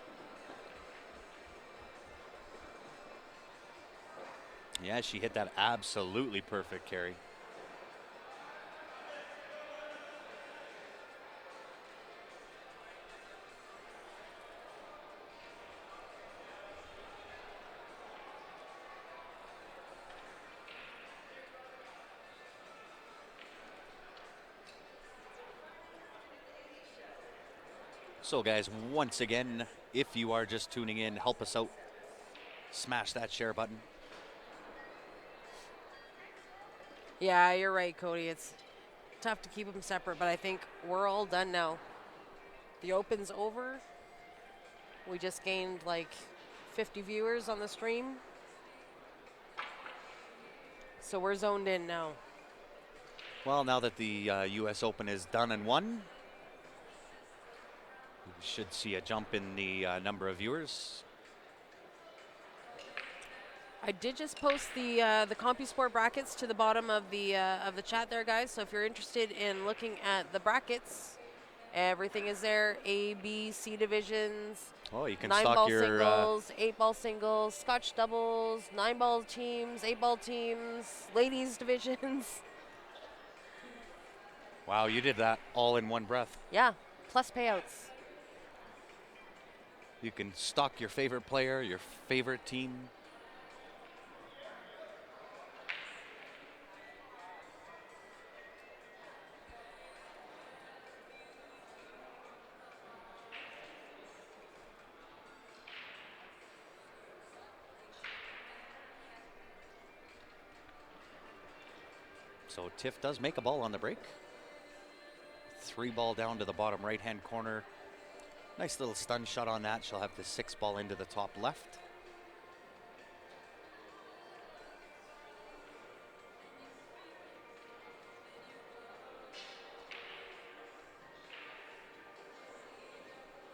Yeah, she hit that absolutely perfect, Carrie. So guys, once again, if you are just tuning in, help us out. Smash that share button. Yeah, you're right, Cody. It's tough to keep them separate, but I think we're all done now. The Open's over. We just gained like 50 viewers on the stream. So we're zoned in now. Well, now that the U.S. Open is done and won, we should see a jump in the number of viewers. I did just post the CompuSport brackets to the bottom of the chat there, guys. So if you're interested in looking at the brackets, everything is there. A, B, C divisions. Oh, you can 9-ball stock your singles, 8-ball singles, Scotch doubles, 9-ball teams, 8-ball teams, ladies divisions. Wow, you did that all in one breath. Yeah, plus payouts. You can stock your favorite player, your favorite team. So Tiff does make a ball on the break. 3-ball down to the bottom right-hand corner. Nice little stun shot on that. She'll have the 6-ball into the top left.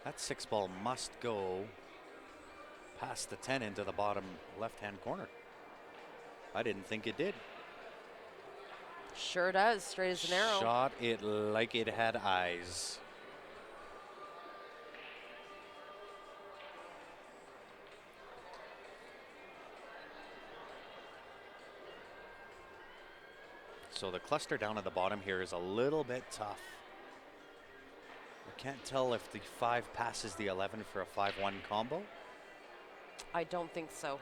That 6-ball must go past the 10 into the bottom left-hand corner. I didn't think it did. Sure does, straight as an arrow. Shot it like it had eyes. So the cluster down at the bottom here is a little bit tough. I can't tell if the 5 passes the 11 for a 5-1 combo. I don't think so.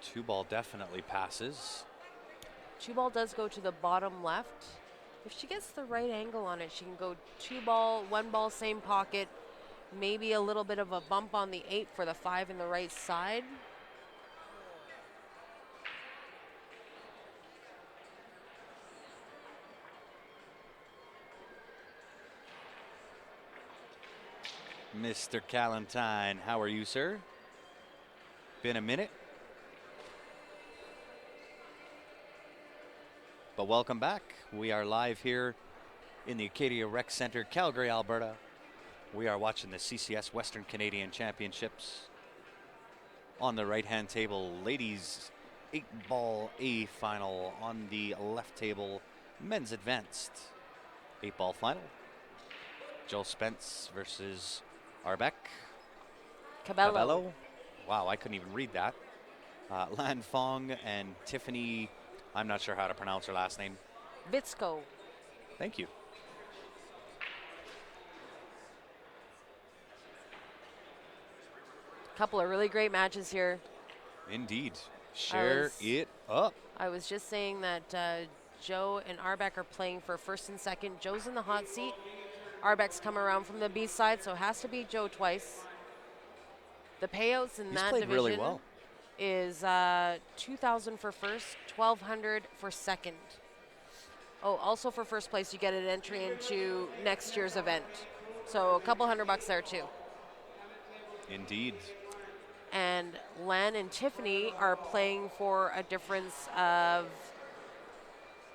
2-ball definitely passes. 2-ball does go to the bottom left. If she gets the right angle on it, she can go 2-ball, 1-ball, same pocket. Maybe a little bit of a bump on the 8 for the 5 in the right side. Mr. Callentine, how are you, sir? Been a minute. But welcome back. We are live here in the Acadia Rec Center, Calgary, Alberta. We are watching the CCS Western Canadian Championships. On the right-hand table, ladies 8-ball A final. On the left table, men's advanced 8-ball final. Joe Spence versus Arbeck. Cabello. Wow, I couldn't even read that. Lan Fong and Tiffany, I'm not sure how to pronounce her last name. Vitsko. Thank you. Couple of really great matches here. Indeed. Share it up. I was just saying that Joe and Arbeck are playing for first and second. Joe's in the hot seat. Arbeck's come around from the B side, so it has to be Joe twice. The payouts in He's that played division really well. is 2,000 for first, 1,200 for second. Oh, also for first place, you get an entry into next year's event. So a couple $100 there too. Indeed. And Len and Tiffany are playing for a difference of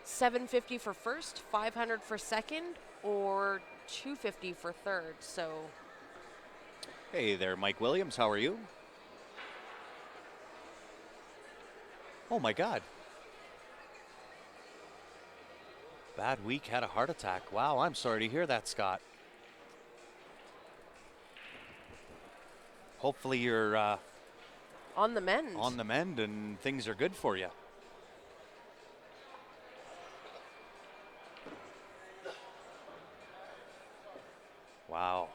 750 for first, 500 for second, or 250 for third. So Hey there, Mike Williams. How are you? Oh my God. Bad week, had a heart attack. Wow, I'm sorry to hear that, Scott. Hopefully you're on the mend. on the mend and things are good for you. Wow.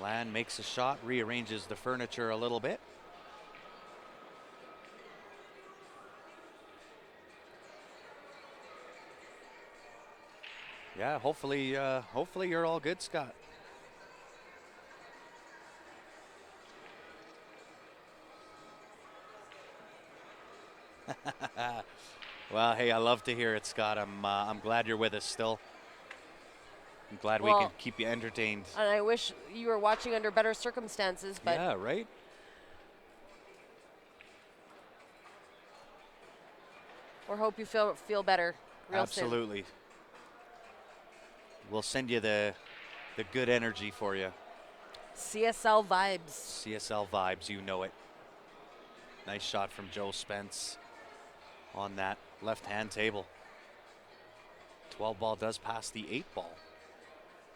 Lan makes a shot, rearranges the furniture a little bit. Yeah, hopefully you're all good, Scott. Well, hey, I love to hear it, Scott. I'm glad you're with us still. I'm glad we can keep you entertained. And I wish you were watching under better circumstances, but Yeah, right? or hope you feel better real soon. Absolutely. We'll send you the good energy for you. CSL vibes. CSL vibes, you know it. Nice shot from Joe Spence on that left-hand table. 12 ball does pass the 8 ball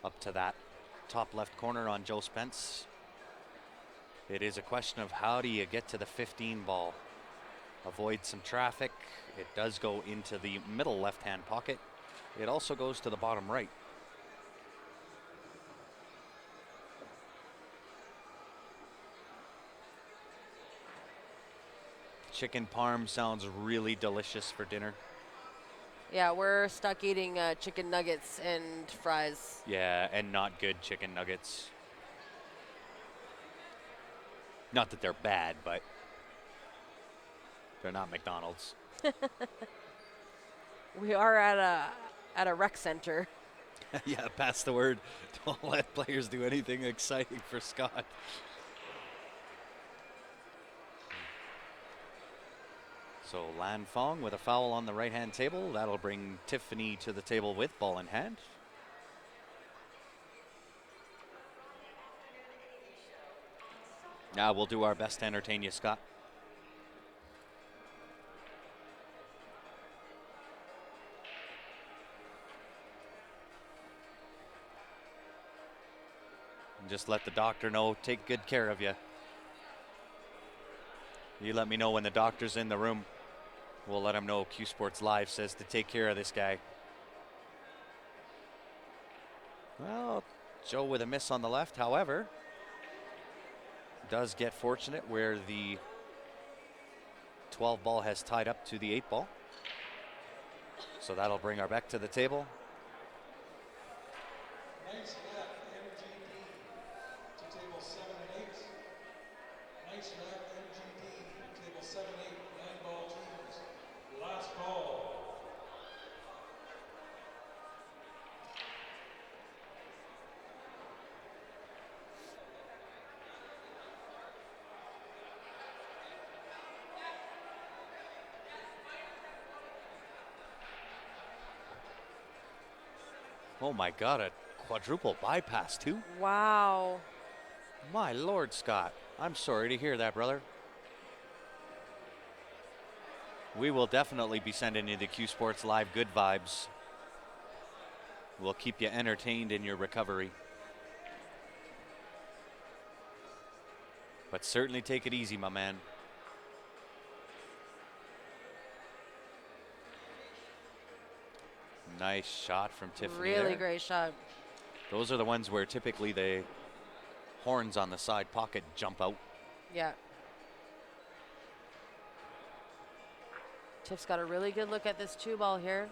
up to that top left corner on Joe Spence. It is a question of how do you get to the 15 ball. Avoid some traffic. It does go into the middle left-hand pocket. It also goes to the bottom right. Chicken parm sounds really delicious for dinner. Yeah, we're stuck eating chicken nuggets and fries. Yeah, and not good chicken nuggets. Not that they're bad, but they're not McDonald's. We are at a rec center. Yeah, pass the word. Don't let players do anything exciting for Scott. So Lan Fong with a foul on the right-hand table. That'll bring Tiffany to the table with ball in hand. Now we'll do our best to entertain you, Scott. And just let the doctor know, take good care of you. You let me know when the doctor's in the room. We'll let him know Q Sports Live says to take care of this guy. Well, Joe with a miss on the left, however, does get fortunate where the 12 ball has tied up to the 8 ball. So that'll bring our back to the table. Nice left, MGD to table 7 and 8. Nice left, MGD, table 7, 8, 9 ball teams. Last call. Oh my God, a quadruple bypass too? Wow. My Lord, Scott. I'm sorry to hear that, brother. We will definitely be sending you the Q Sports Live good vibes. We'll keep you entertained in your recovery. But certainly take it easy, my man. Nice shot from Tiffany. Really there. great shot. Those are the ones where typically the horns on the side pocket jump out. Yeah. Tiff's got a really good look at this 2 ball here.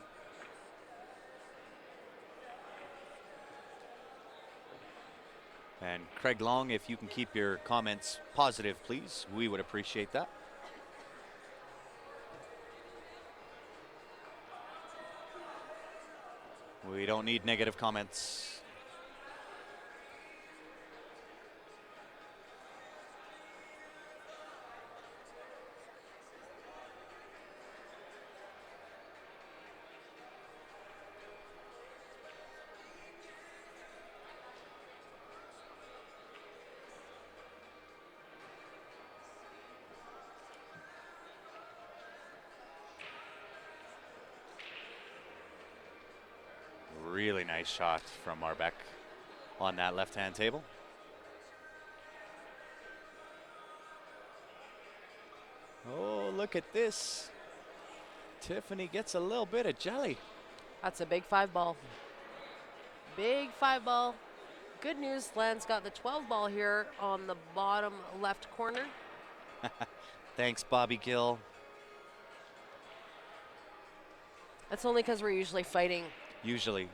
And Craig Long, if you can keep your comments positive, please, we would appreciate that. We don't need negative comments. Really nice shot from Marbeck on that left-hand table. Oh, look at this. Tiffany gets a little bit of jelly. That's a big 5 ball. Big 5 ball. Good news, Lan's got the 12 ball here on the bottom left corner. Thanks, Bobby Gill. That's only because we're usually fighting. Usually.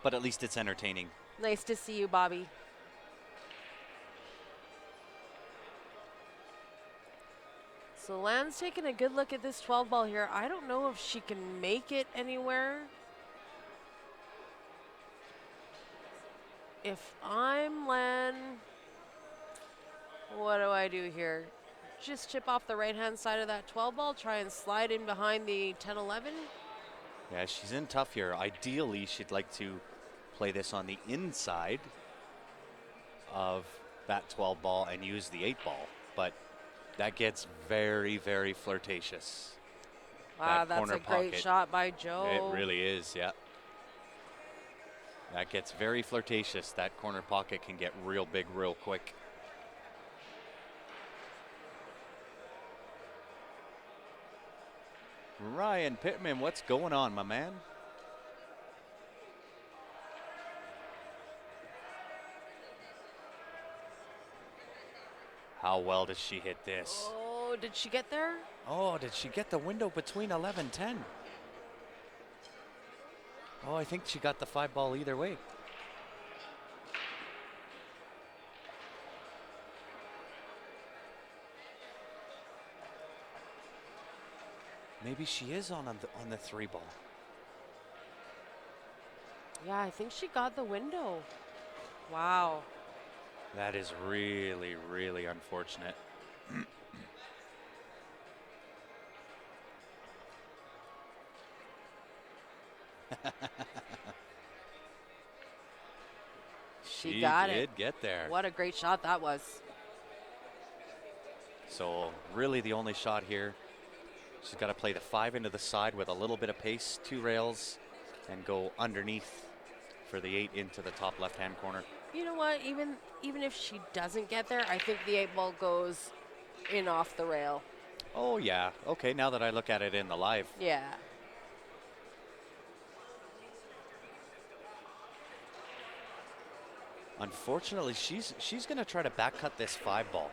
But at least it's entertaining. Nice to see you, Bobby. So Lan's taking a good look at this 12 ball here. I don't know if she can make it anywhere. If I'm Lan, what do I do here? Just chip off the right-hand side of that 12 ball, try and slide in behind the 10-11. Yeah, she's in tough here. Ideally, she'd like to play this on the inside of that 12 ball and use the 8 ball, but that gets very, very flirtatious. Wow, That that's corner a great pocket. shot by Joe. It really is, yeah. That gets very flirtatious. That corner pocket can get real big real quick. Ryan Pittman, what's going on, my man? How well does she hit this? Oh, did she get there? Oh, did she get the window between 11 10? Oh, I think she got the 5 ball either way. Maybe she is on the 3 ball. Yeah, I think she got the window. Wow. That is really, really unfortunate. She got did it. get there. What a great shot that was. So really the only shot here, she's got to play the 5 into the side with a little bit of pace, 2 rails, and go underneath for the 8 into the top left-hand corner. You know what? Even if she doesn't get there, I think the 8 ball goes in off the rail. Oh yeah, okay, now that I look at it in the live. Yeah. Unfortunately, she's going to try to back cut this 5 ball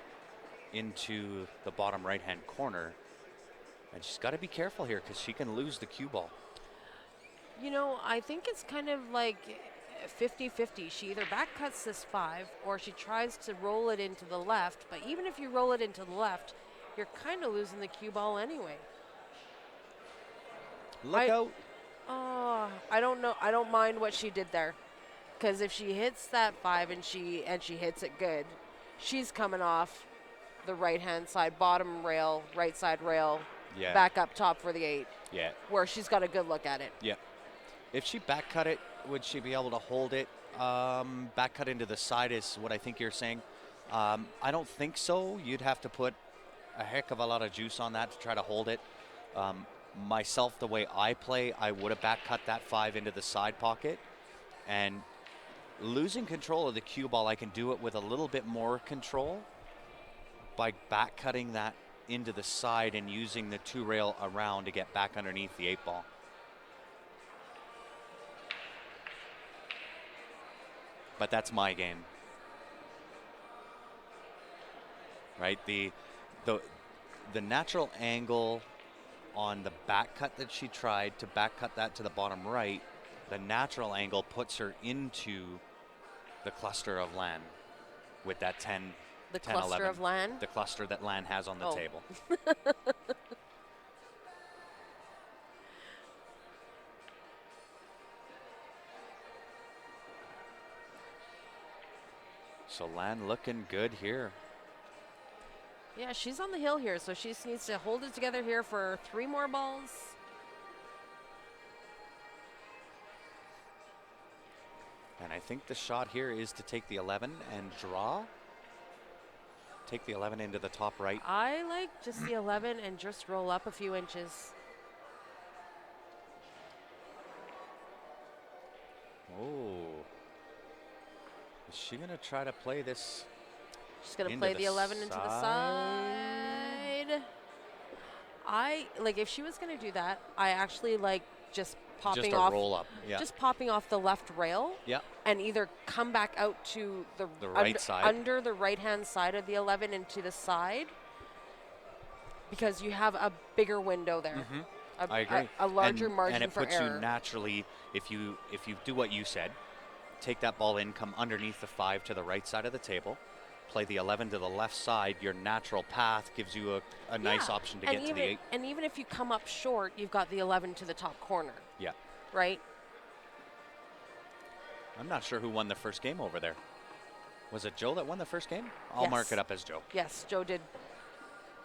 into the bottom right-hand corner. And she's got to be careful here because she can lose the cue ball. You know, I think it's kind of like 50-50. She either back cuts this 5 or she tries to roll it into the left. But even if you roll it into the left, you're kind of losing the cue ball anyway. Look out. Oh, I don't know. I don't mind what she did there. Because if she hits that 5 and she hits it good, she's coming off the right-hand side, bottom rail, right side rail, Yeah. back up top for the 8, Yeah. where she's got a good look at it. Yeah. If she back cut it, would she be able to hold it? Back cut into the side is what I think you're saying. I don't think so. You'd have to put a heck of a lot of juice on that to try to hold it. Myself, the way I play, I would have back cut that 5 into the side pocket. And losing control of the cue ball, I can do it with a little bit more control by back cutting that into the side and using the 2 rail around to get back underneath the 8 ball. But that's my game. right? The the natural angle on the back cut that she tried to back cut that to the bottom right, the natural angle puts her into the cluster of land with that 10, The 10, cluster 11, of land. the cluster that land has on the Oh. table. So land looking good here. Yeah, she's on the hill here, so she just needs to hold it together here for 3 more balls. And I think the shot here is to take the 11 and draw. Take the 11 into the top right. I like just the 11 and just roll up a few inches. Oh. Is she going to try to play this? She's going to Into play the the 11 into the side. I like if she was going to do that, I actually like just popping Just a off roll up. Yeah. just popping off the left rail Yeah. and either come back out to the right side. under the right-hand side of the 11 into the side because you have a bigger window there. I agree. A larger margin and it for puts error. you naturally, if you do what you said, take that ball in, come underneath the 5 to the right side of the table, play the 11 to the left side. Your natural path gives you a nice Yeah, option to and get to the even 8. and even if you come up short, you've got the 11 to the top corner, Yeah. right? I'm not sure who won the first game over there. Was it Joe that won the first game? I'll mark Yes. it up as Joe. Yes, Joe did.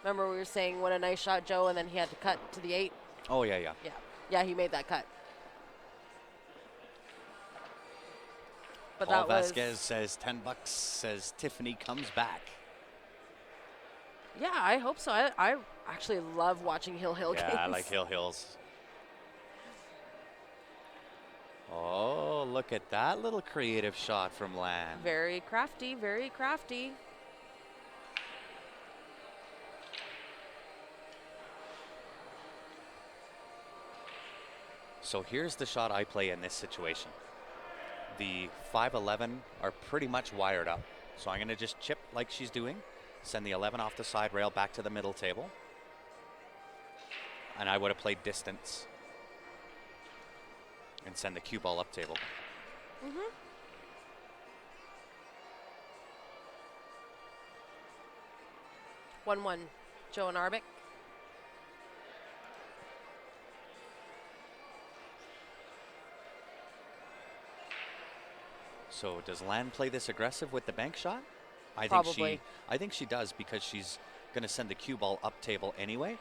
Remember we were saying what a nice shot, Joe, and then he had to cut to the 8. Oh, yeah, yeah. Yeah, he made that cut. But Paul that was Vasquez says $10, says Tiffany comes back. Yeah, I hope so. I actually love watching Hill games. Yeah, I like Hill Hills. Oh, look at that little creative shot from Land. Very crafty, very crafty. So here's the shot I play in this situation. The 5-11 are pretty much wired up. So I'm going to just chip like she's doing, send the 11 off the side rail back to the middle table. And I would have played distance and send the cue ball up table. 1-1, Joe and Arbic. So does Land play this aggressive with the bank shot? Probably. I think she does because she's going to send the cue ball up table anyway.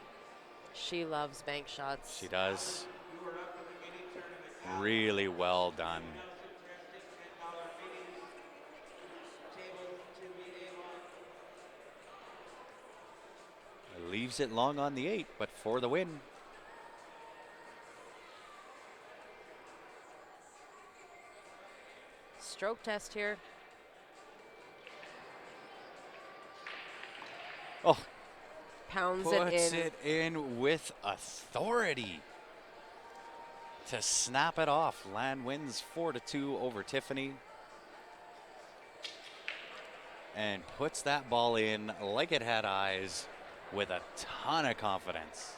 She loves bank shots. She does. Really well done. Leaves it long on the 8, but for the win. Stroke test here. Oh, Pounds puts it in. it in with authority to snap it off. Land wins 4-2 over Tiffany. And puts that ball in like it had eyes with a ton of confidence.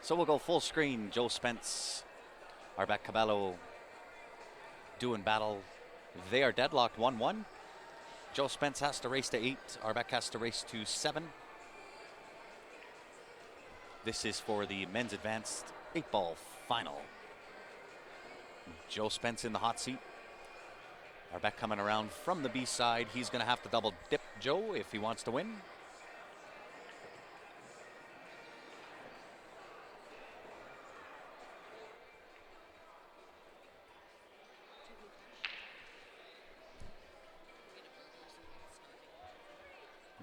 So we'll go full screen. Joe Spence, Arbeck Cabello doing battle. They are deadlocked 1-1. Joe Spence has to race to 8. Arbeck has to race to 7. This is for the men's advanced 8-ball final. Joe Spence in the hot seat. Arbeck coming around from the B side. He's going to have to double dip Joe if he wants to win.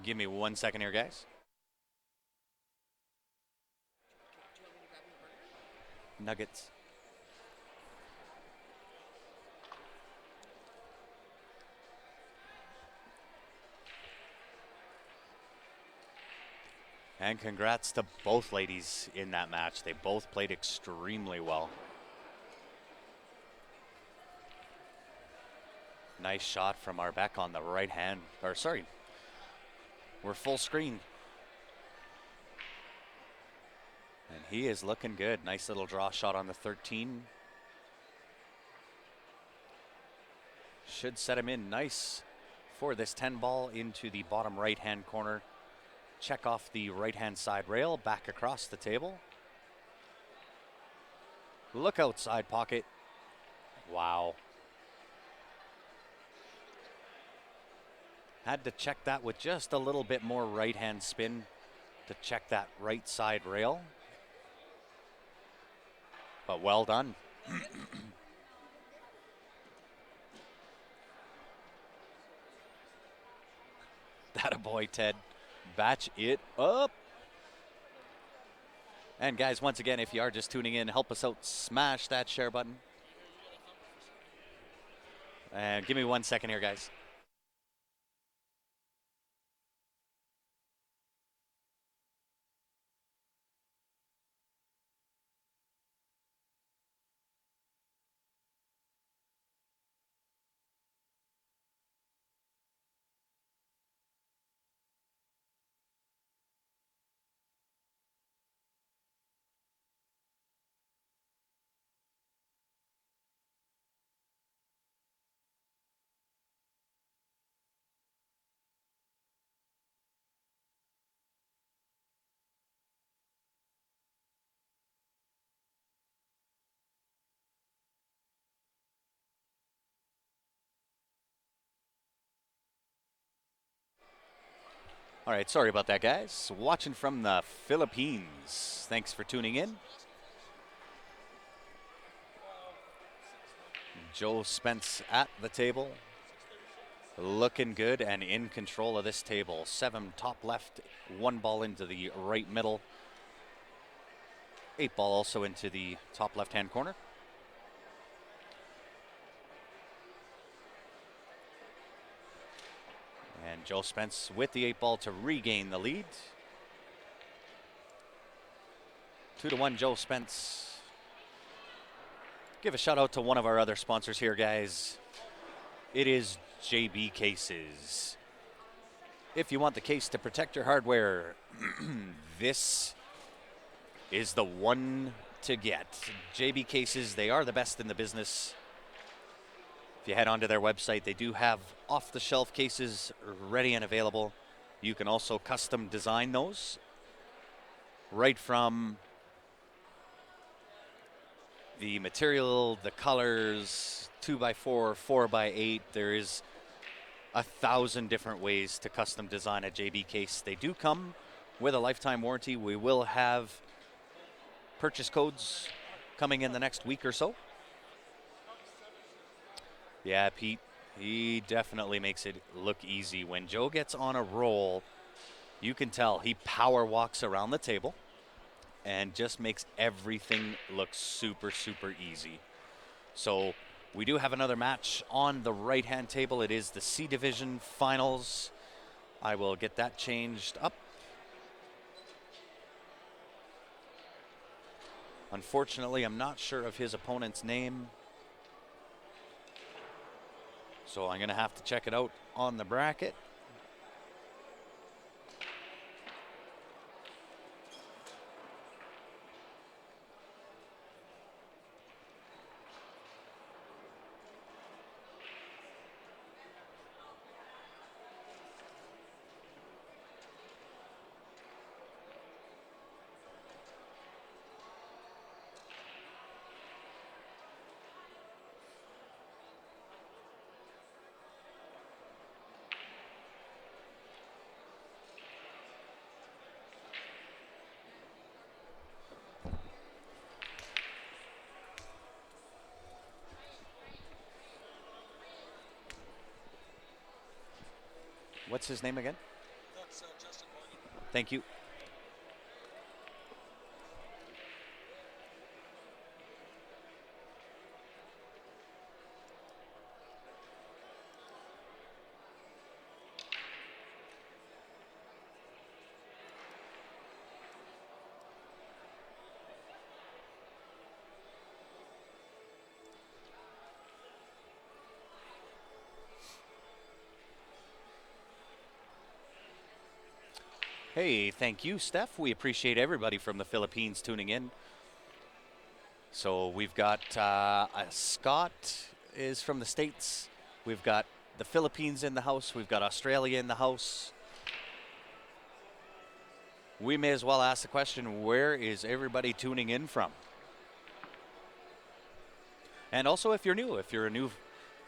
Give me 1 second here, guys. Nuggets. And congrats to both ladies in that match. They both played extremely well. Nice shot from Arbeck on the right hand, or sorry, We're full screen. And he is looking good. Nice little draw shot on the 13. Should set him in nice for this 10 ball into the bottom right-hand corner. Check off the right-hand side rail, back across the table. Look outside pocket. Wow. Had to check that with just a little bit more right-hand spin to check that right side rail. But well done. That a boy, Ted. Batch it up. And guys, once again, if you are just tuning in, help us out. Smash that share button. And give me 1 second here, guys. All right, sorry about that, guys. Watching from the Philippines. Thanks for tuning in. Joe Spence at the table. Looking good and in control of this table. 7 top left, 1 ball into the right middle. 8 ball also into the top left-hand corner. And Joe Spence with the 8 ball to regain the lead. 2-1 Joe Spence. Give a shout out to one of our other sponsors here, guys. It is JB Cases. If you want the case to protect your hardware, this is the one to get. JB Cases, they are the best in the business. If you head onto their website, they do have off-the-shelf cases ready and available. You can also custom design those right from the material, the colors, 2x4, 4x8. There is 1,000 different ways to custom design a JB case. They do come with a lifetime warranty. We will have purchase codes coming in the next week or so. Yeah, Pete, he definitely makes it look easy. When Joe gets on a roll, you can tell he power walks around the table and just makes everything look super, super easy. So we do have another match on the right-hand table. It is the C Division Finals. I will get that changed up. Unfortunately, I'm not sure of his opponent's name, so I'm going to have to check it out on the bracket. What's his name again? That's Justin Morgan. Thank you. Hey, thank you, Steph. We appreciate everybody from the Philippines tuning in. So we've got Scott is from the States. We've got the Philippines in the house. We've got Australia in the house. We may as well ask the question, where is everybody tuning in from? And also, if you're a new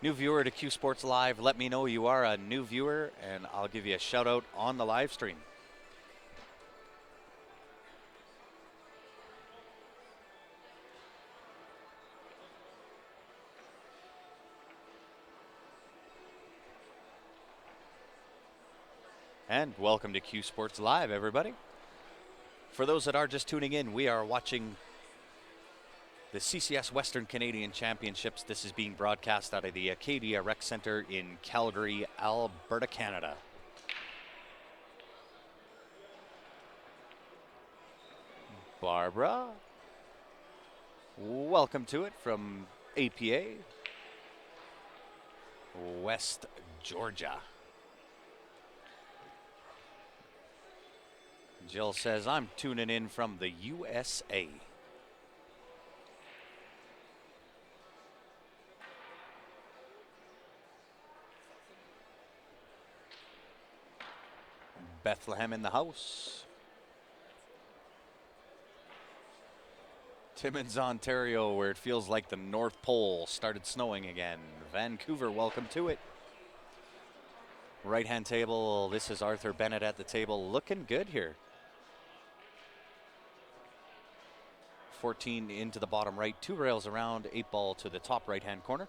viewer to Q Sports Live, let me know you are a new viewer, and I'll give you a shout out on the live stream. And welcome to Q Sports Live, everybody. For those that are just tuning in, we are watching the CCS Western Canadian Championships. This is being broadcast out of the Acadia Rec Center in Calgary, Alberta, Canada. Barbara, welcome to it from APA, West Georgia. Jill says, I'm tuning in from the USA. Bethlehem in the house. Timmins, Ontario, where it feels like the North Pole started snowing again. Vancouver, welcome to it. Right-hand table, this is Arthur Bennett at the table, looking good here. 14 into the bottom right, 2 rails around, 8 ball to the top right-hand corner.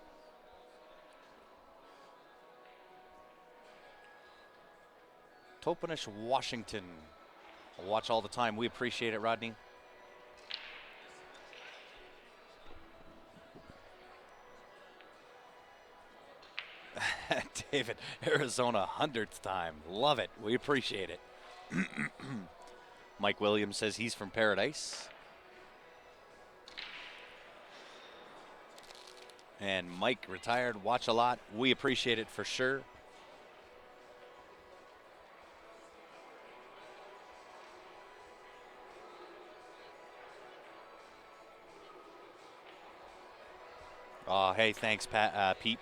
Topanish, Washington. Watch all the time. We appreciate it, Rodney. David, Arizona, 100th time. Love it. We appreciate it. Mike Williams says he's from Paradise. And Mike, retired, watch a lot. We appreciate it for sure. Oh, hey, thanks, Pete.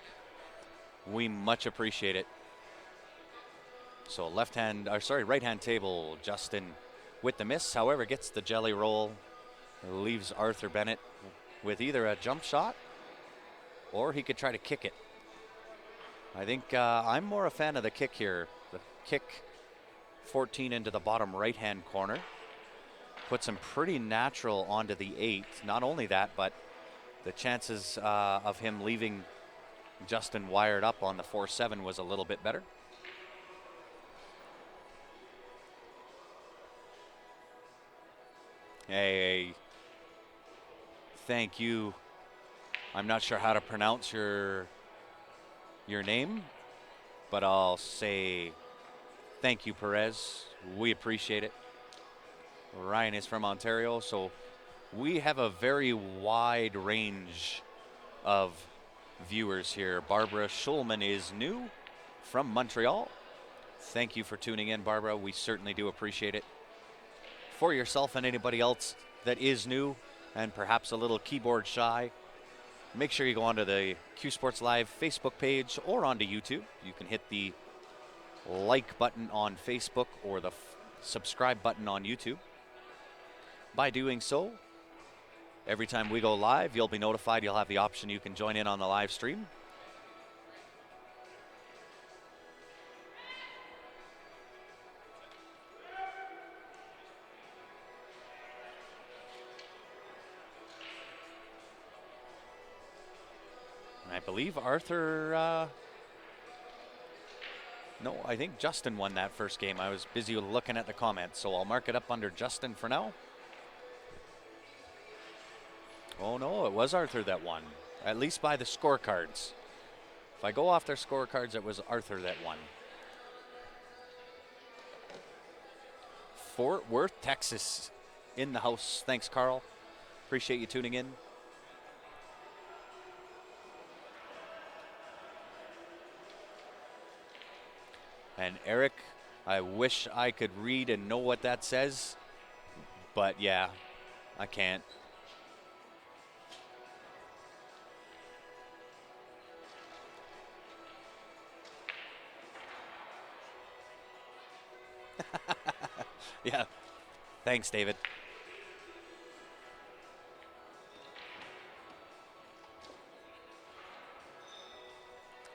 We much appreciate it. So right-hand table, Justin with the miss. However, gets the jelly roll. Leaves Arthur Bennett with either a jump shot or he could try to kick it. I think I'm more a fan of the kick here. The kick 14 into the bottom right-hand corner. Puts him pretty natural onto the 8. Not only that, but the chances of him leaving Justin wired up on the 4-7 was a little bit better. Hey, thank you. I'm not sure how to pronounce your name, but I'll say thank you, Perez. We appreciate it. Ryan is from Ontario, so we have a very wide range of viewers here. Barbara Schulman is new from Montreal. Thank you for tuning in, Barbara. We certainly do appreciate it. For yourself and anybody else that is new and perhaps a little keyboard shy, make sure you go onto the Q Sports Live Facebook page or onto YouTube. You can hit the like button on Facebook or the subscribe button on YouTube. By doing so, every time we go live, you'll be notified. You'll have the option you can join in on the live stream. And I believe Arthur, no, I think Justin won that first game. I was busy looking at the comments, so I'll mark it up under Justin for now. Oh no, it was Arthur that won, at least by the scorecards. If I go off their scorecards, it was Arthur that won. Fort Worth, Texas, in the house. Thanks, Carl. Appreciate you tuning in. And Eric, I wish I could read and know what that says, but yeah, I can't. Yeah, thanks, David.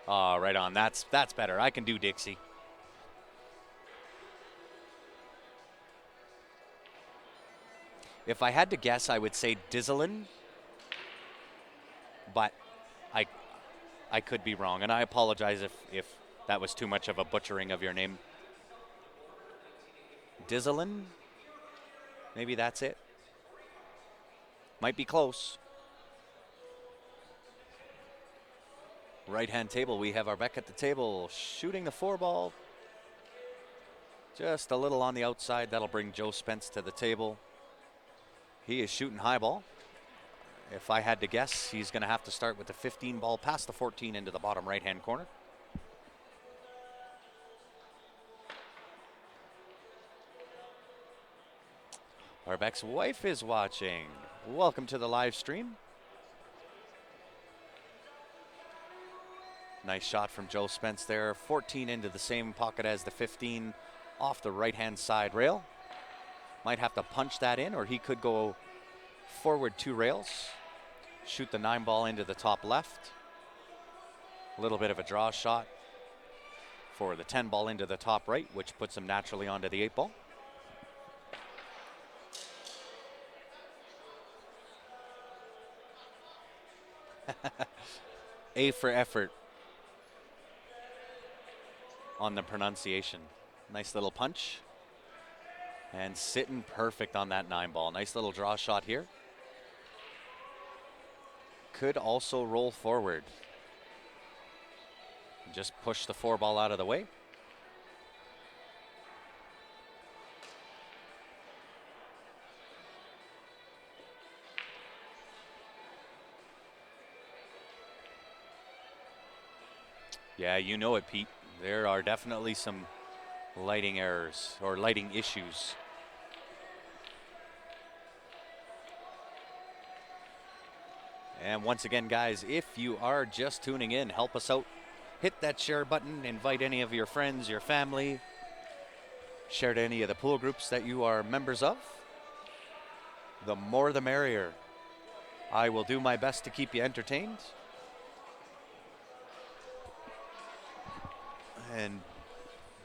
Right on. That's better. I can do Dixie. If I had to guess, I would say Dizzlin, but I I could be wrong, and I apologize if that was too much of a butchering of your name. Dizzlin? Maybe that's it. Might be close. Right hand table, we have Arbeck at the table, shooting the 4-ball. Just a little on the outside. That'll bring Joe Spence to the table. He is shooting high ball. If I had to guess, he's going to have to start with the 15 ball past the 14 into the bottom right hand corner. Arbeck's wife is watching. Welcome to the live stream. Nice shot from Joe Spence there. 14 into the same pocket as the 15 off the right-hand side rail. Might have to punch that in, or he could go forward 2 rails. Shoot the 9 ball into the top left. A little bit of a draw shot for the 10 ball into the top right, which puts him naturally onto the 8 ball. A for effort on the pronunciation. Nice little punch. And sitting perfect on that 9 ball. Nice little draw shot here. Could also roll forward. Just push the 4 ball out of the way. Yeah, you know it, Pete. There are definitely some lighting errors or lighting issues. And once again, guys, if you are just tuning in, help us out. Hit that share button, invite any of your friends, your family, share to any of the pool groups that you are members of. The more the merrier. I will do my best to keep you entertained. And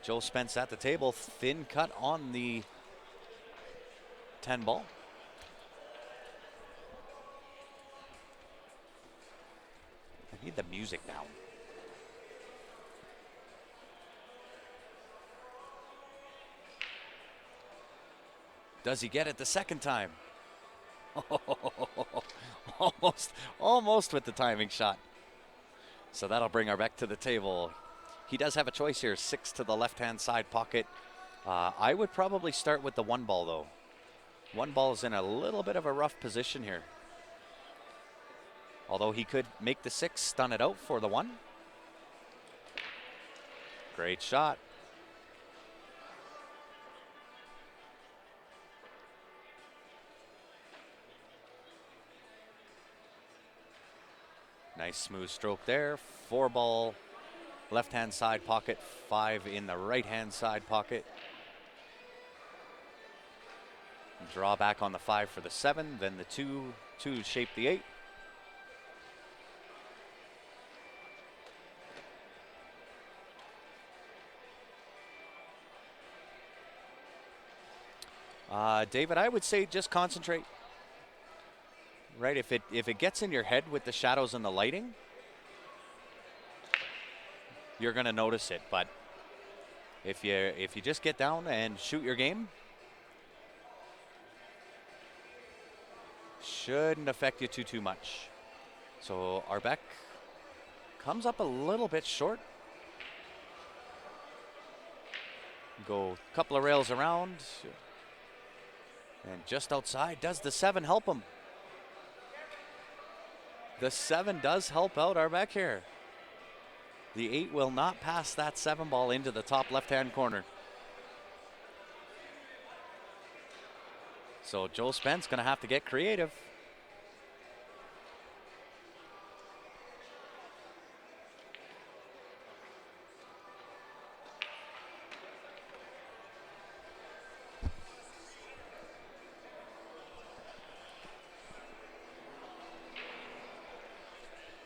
Joe Spence at the table, thin cut on the 10 ball. I need the music down. Does he get it the second time? Almost with the timing shot. So that'll bring Arbeck to the table. He does have a choice here, 6 to the left-hand side pocket. I would probably start with the 1 ball, though. 1 ball is in a little bit of a rough position here. Although he could make the 6, stun it out for the 1. Great shot. Nice smooth stroke there. 4 ball, left-hand side pocket, 5 in the right-hand side pocket. Draw back on the 5 for the 7, then the 2 to shape the 8. David, I would say just concentrate. Right, if it gets in your head with the shadows and the lighting, you're gonna notice it. But if you just get down and shoot your game, shouldn't affect you too much. So Arbeck comes up a little bit short. Go a couple of rails around. And just outside, does the 7 help him? The 7 does help out Arbeck here. The 8 will not pass that 7 ball into the top left-hand corner. So Joe Spence going to have to get creative.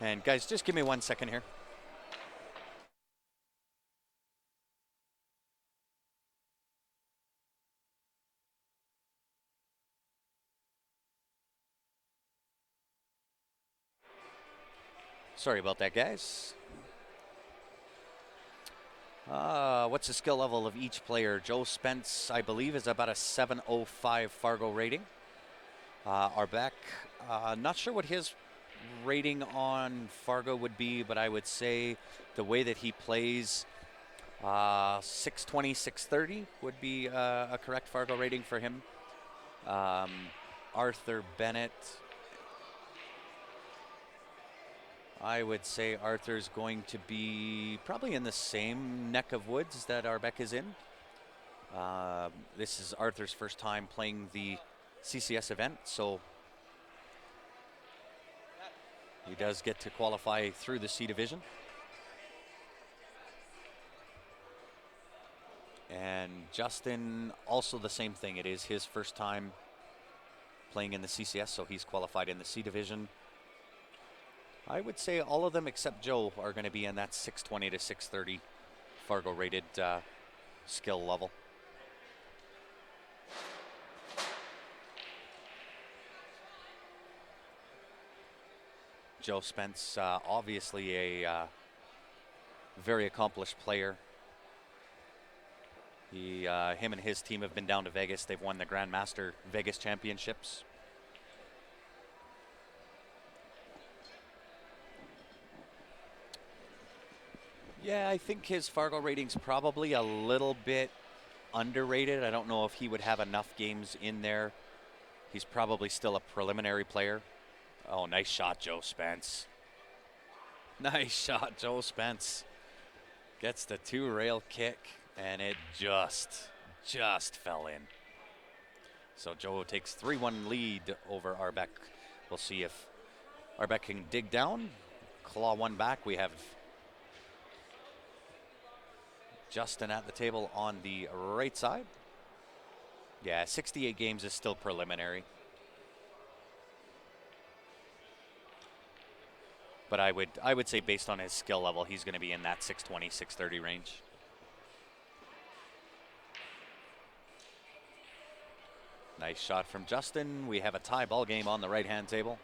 And guys, just give me 1 second here. Sorry about that, guys. What's the skill level of each player? Joe Spence, I believe, is about a 705 Fargo rating. Arbeck, not sure what his rating on Fargo would be, but I would say the way that he plays, 620, 630 would be a correct Fargo rating for him. Arthur Bennett, I would say Arthur's going to be probably in the same neck of woods that Arbeck is in. This is Arthur's first time playing the CCS event, so he does get to qualify through the C division. And Justin, also the same thing. It is his first time playing in the CCS, so he's qualified in the C division. I would say all of them except Joe are going to be in that 620 to 630 Fargo rated skill level. Joe Spence, obviously a very accomplished player. Him and his team have been down to Vegas. They've won the Grandmaster Vegas Championships. Yeah, I think his Fargo rating's probably a little bit underrated. I don't know if he would have enough games in there. He's probably still a preliminary player. Oh, nice shot, Joe Spence. Nice shot, Joe Spence. Gets the two-rail kick, and it just fell in. So Joe takes 3-1 lead over Arbeck. We'll see if Arbeck can dig down, claw one back. We have Justin at the table on the right side. Yeah, 68 games is still preliminary. But I would say based on his skill level, he's going to be in that 620, 630 range. Nice shot from Justin. We have a tie ball game on the right-hand table.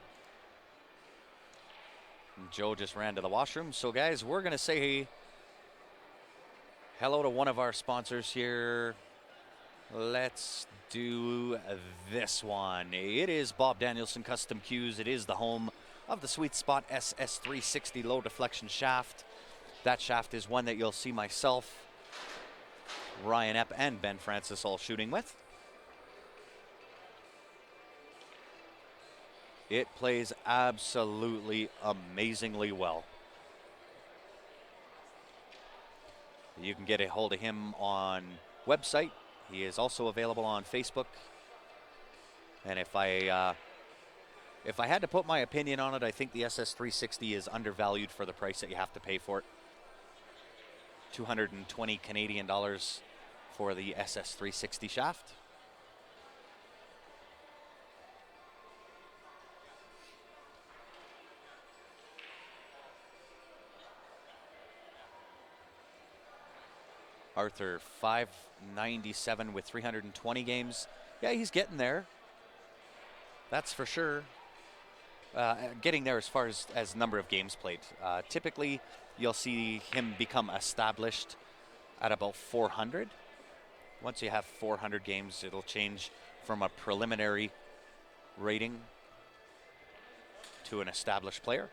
And Joe just ran to the washroom. So guys, we're going to say hello to one of our sponsors here. Let's do this one. It is Bob Danielson Custom Cues. It is the home of the Sweet Spot SS360 low deflection shaft. That shaft is one that you'll see myself, Ryan Epp, and Ben Francis all shooting with. It plays absolutely amazingly well. You can get a hold of him on website. He is also available on Facebook. And if I had to put my opinion on it, I think the SS360 is undervalued for the price that you have to pay for it. 220 Canadian dollars for the SS360 shaft. Arthur, 597 with 320 games. Yeah, he's getting there. That's for sure. Getting there as far as number of games played. Typically, you'll see him become established at about 400. Once you have 400 games, it'll change from a preliminary rating to an established player.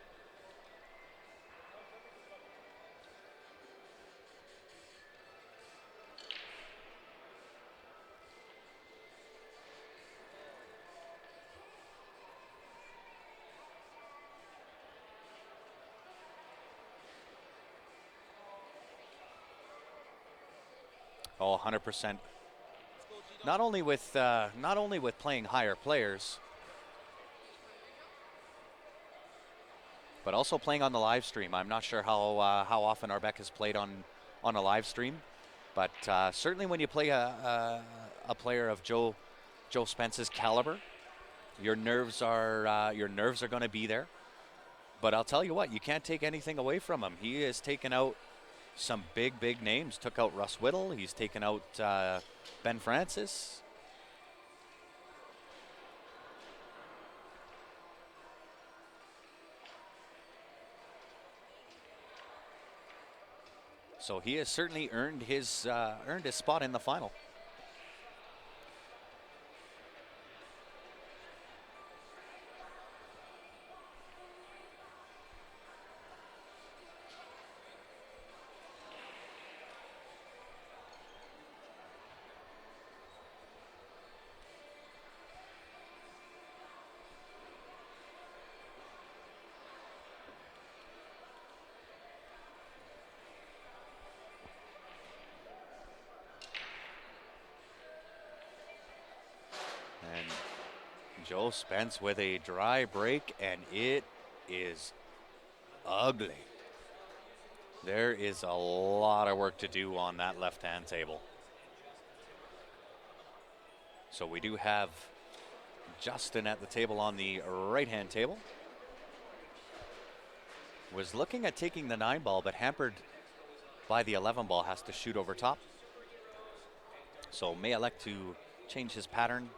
Oh, 100%. not only with playing higher players, but also playing on the live stream. I'm not sure how often Arbeck has played on a live stream, but certainly when you play a player of Joe Spence's caliber, your nerves are going to be there. But I'll tell you what, you can't take anything away from him. He has taken out some big names. Took out Russ Whittle. He's taken out Ben Francis. So he has certainly earned his spot in the final. And Joe Spence with a dry break, and it is ugly. There is a lot of work to do on that left-hand table. So we do have Justin at the table on the right-hand table. Was looking at taking the 9 ball, but hampered by the 11 ball, has to shoot over top. So may elect to change his pattern,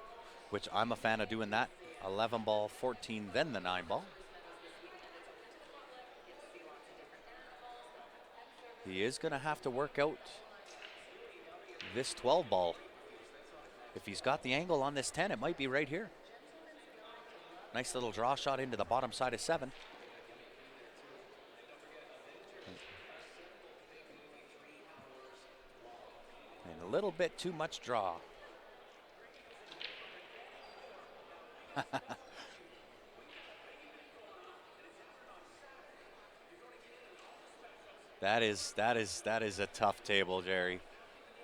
which I'm a fan of doing that. 11 ball, 14, then the 9 ball. He is going to have to work out this 12 ball. If he's got the angle on this 10, it might be right here. Nice little draw shot into the bottom side of 7. And a little bit too much draw. That is a tough table, Jerry.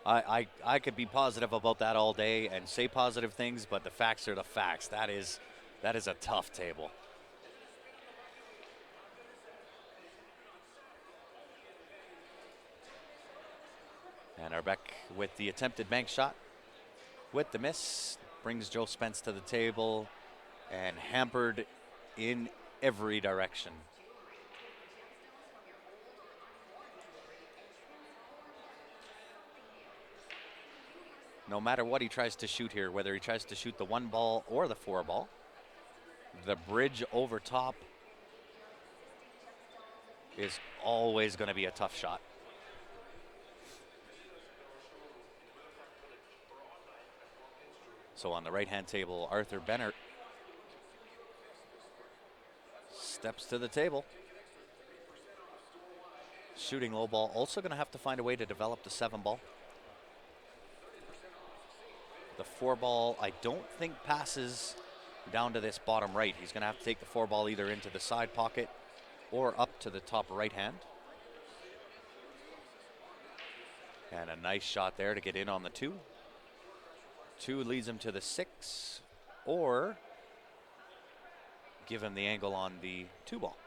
I could be positive about that all day and say positive things, but the facts are the facts. That is a tough table. And Arbeck with the attempted bank shot with the miss brings Joe Spence to the table and hampered in every direction. No matter what he tries to shoot here, whether he tries to shoot the 1 ball or the 4 ball, the bridge over top is always going to be a tough shot. So on the right-hand table, Arthur Bennett steps to the table. Shooting low ball, also going to have to find a way to develop the 7 ball. The 4 ball, I don't think passes down to this bottom right. He's going to have to take the 4 ball either into the side pocket or up to the top right hand. And a nice shot there to get in on the 2. 2 leads him to the 6, or give him the angle on the 2 ball.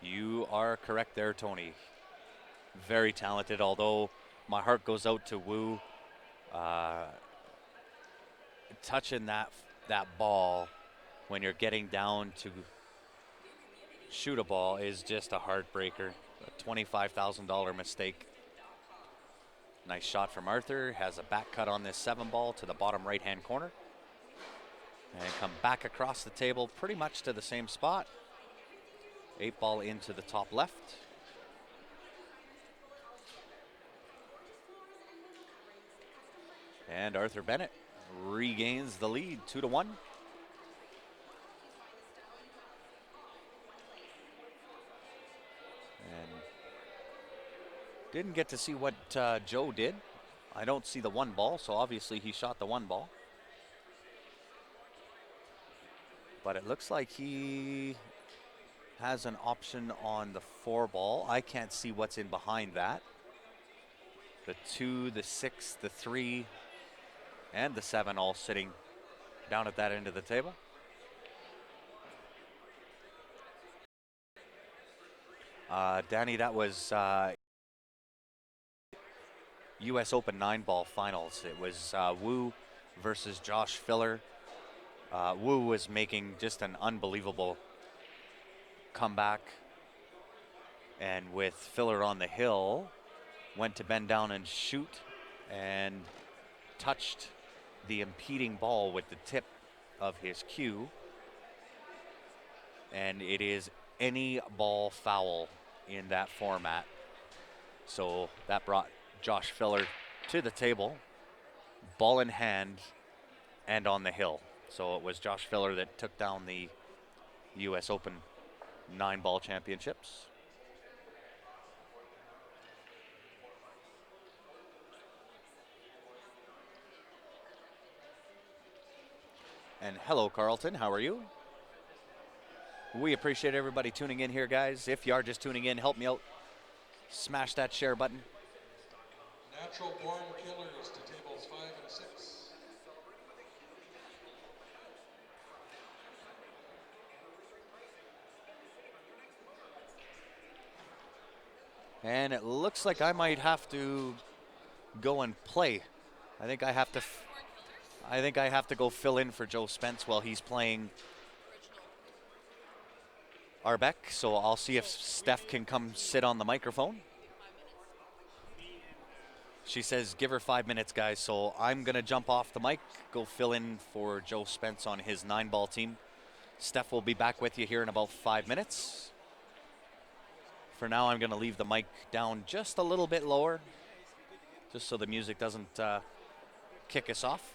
You are correct there, Tony. Very talented, although my heart goes out to Wu. Touching that ball when you're getting down to shoot a ball is just a heartbreaker. A $25,000 mistake. Nice shot from Arthur. Has a back cut on this 7 ball to the bottom right-hand corner. And come back across the table pretty much to the same spot. 8 ball into the top left. And Arthur Bennett regains the lead, 2-1. And didn't get to see what Joe did. I don't see the 1 ball, so obviously he shot the 1 ball. But it looks like he has an option on the 4 ball. I can't see what's in behind that. The 2, the 6, the 3, and the 7 all sitting down at that end of the table. Danny, that was U.S. Open 9-ball finals. It was Wu versus Josh Filler. Wu was making just an unbelievable comeback, and with Filler on the hill, went to bend down and shoot, and touched the impeding ball with the tip of his cue, and it is any ball foul in that format. So that brought Josh Filler to the table, ball in hand and on the hill. So it was Josh Filler that took down the U.S. Open 9-ball championships. And hello, Carlton. How are you? We appreciate everybody tuning in here, guys. If you are just tuning in, help me out. Smash that share button. Natural born killers to tables 5 and 6. And it looks like I might have to go and play. I think I have to go fill in for Joe Spence while he's playing Arbeck. So I'll see if Steph can come sit on the microphone. She says give her 5 minutes, guys. So I'm going to jump off the mic, go fill in for Joe Spence on his 9-ball team. Steph will be back with you here in about 5 minutes. For now, I'm going to leave the mic down just a little bit lower, just so the music doesn't kick us off.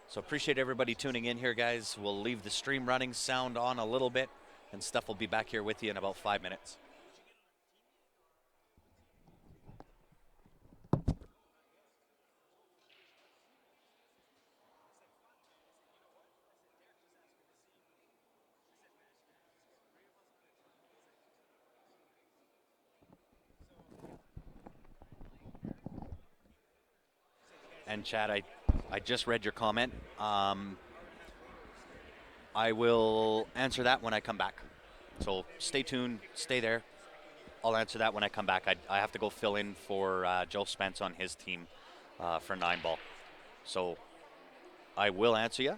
So appreciate everybody tuning in here, guys. We'll leave the stream running, sound on a little bit, and Steph will be back here with you in about 5 minutes. And Chad, I just read your comment. I will answer that when I come back. So stay tuned, stay there. I'll answer that when I come back. I have to go fill in for Joe Spence on his team for 9-ball. So I will answer you,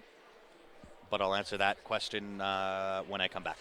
but I'll answer that question when I come back.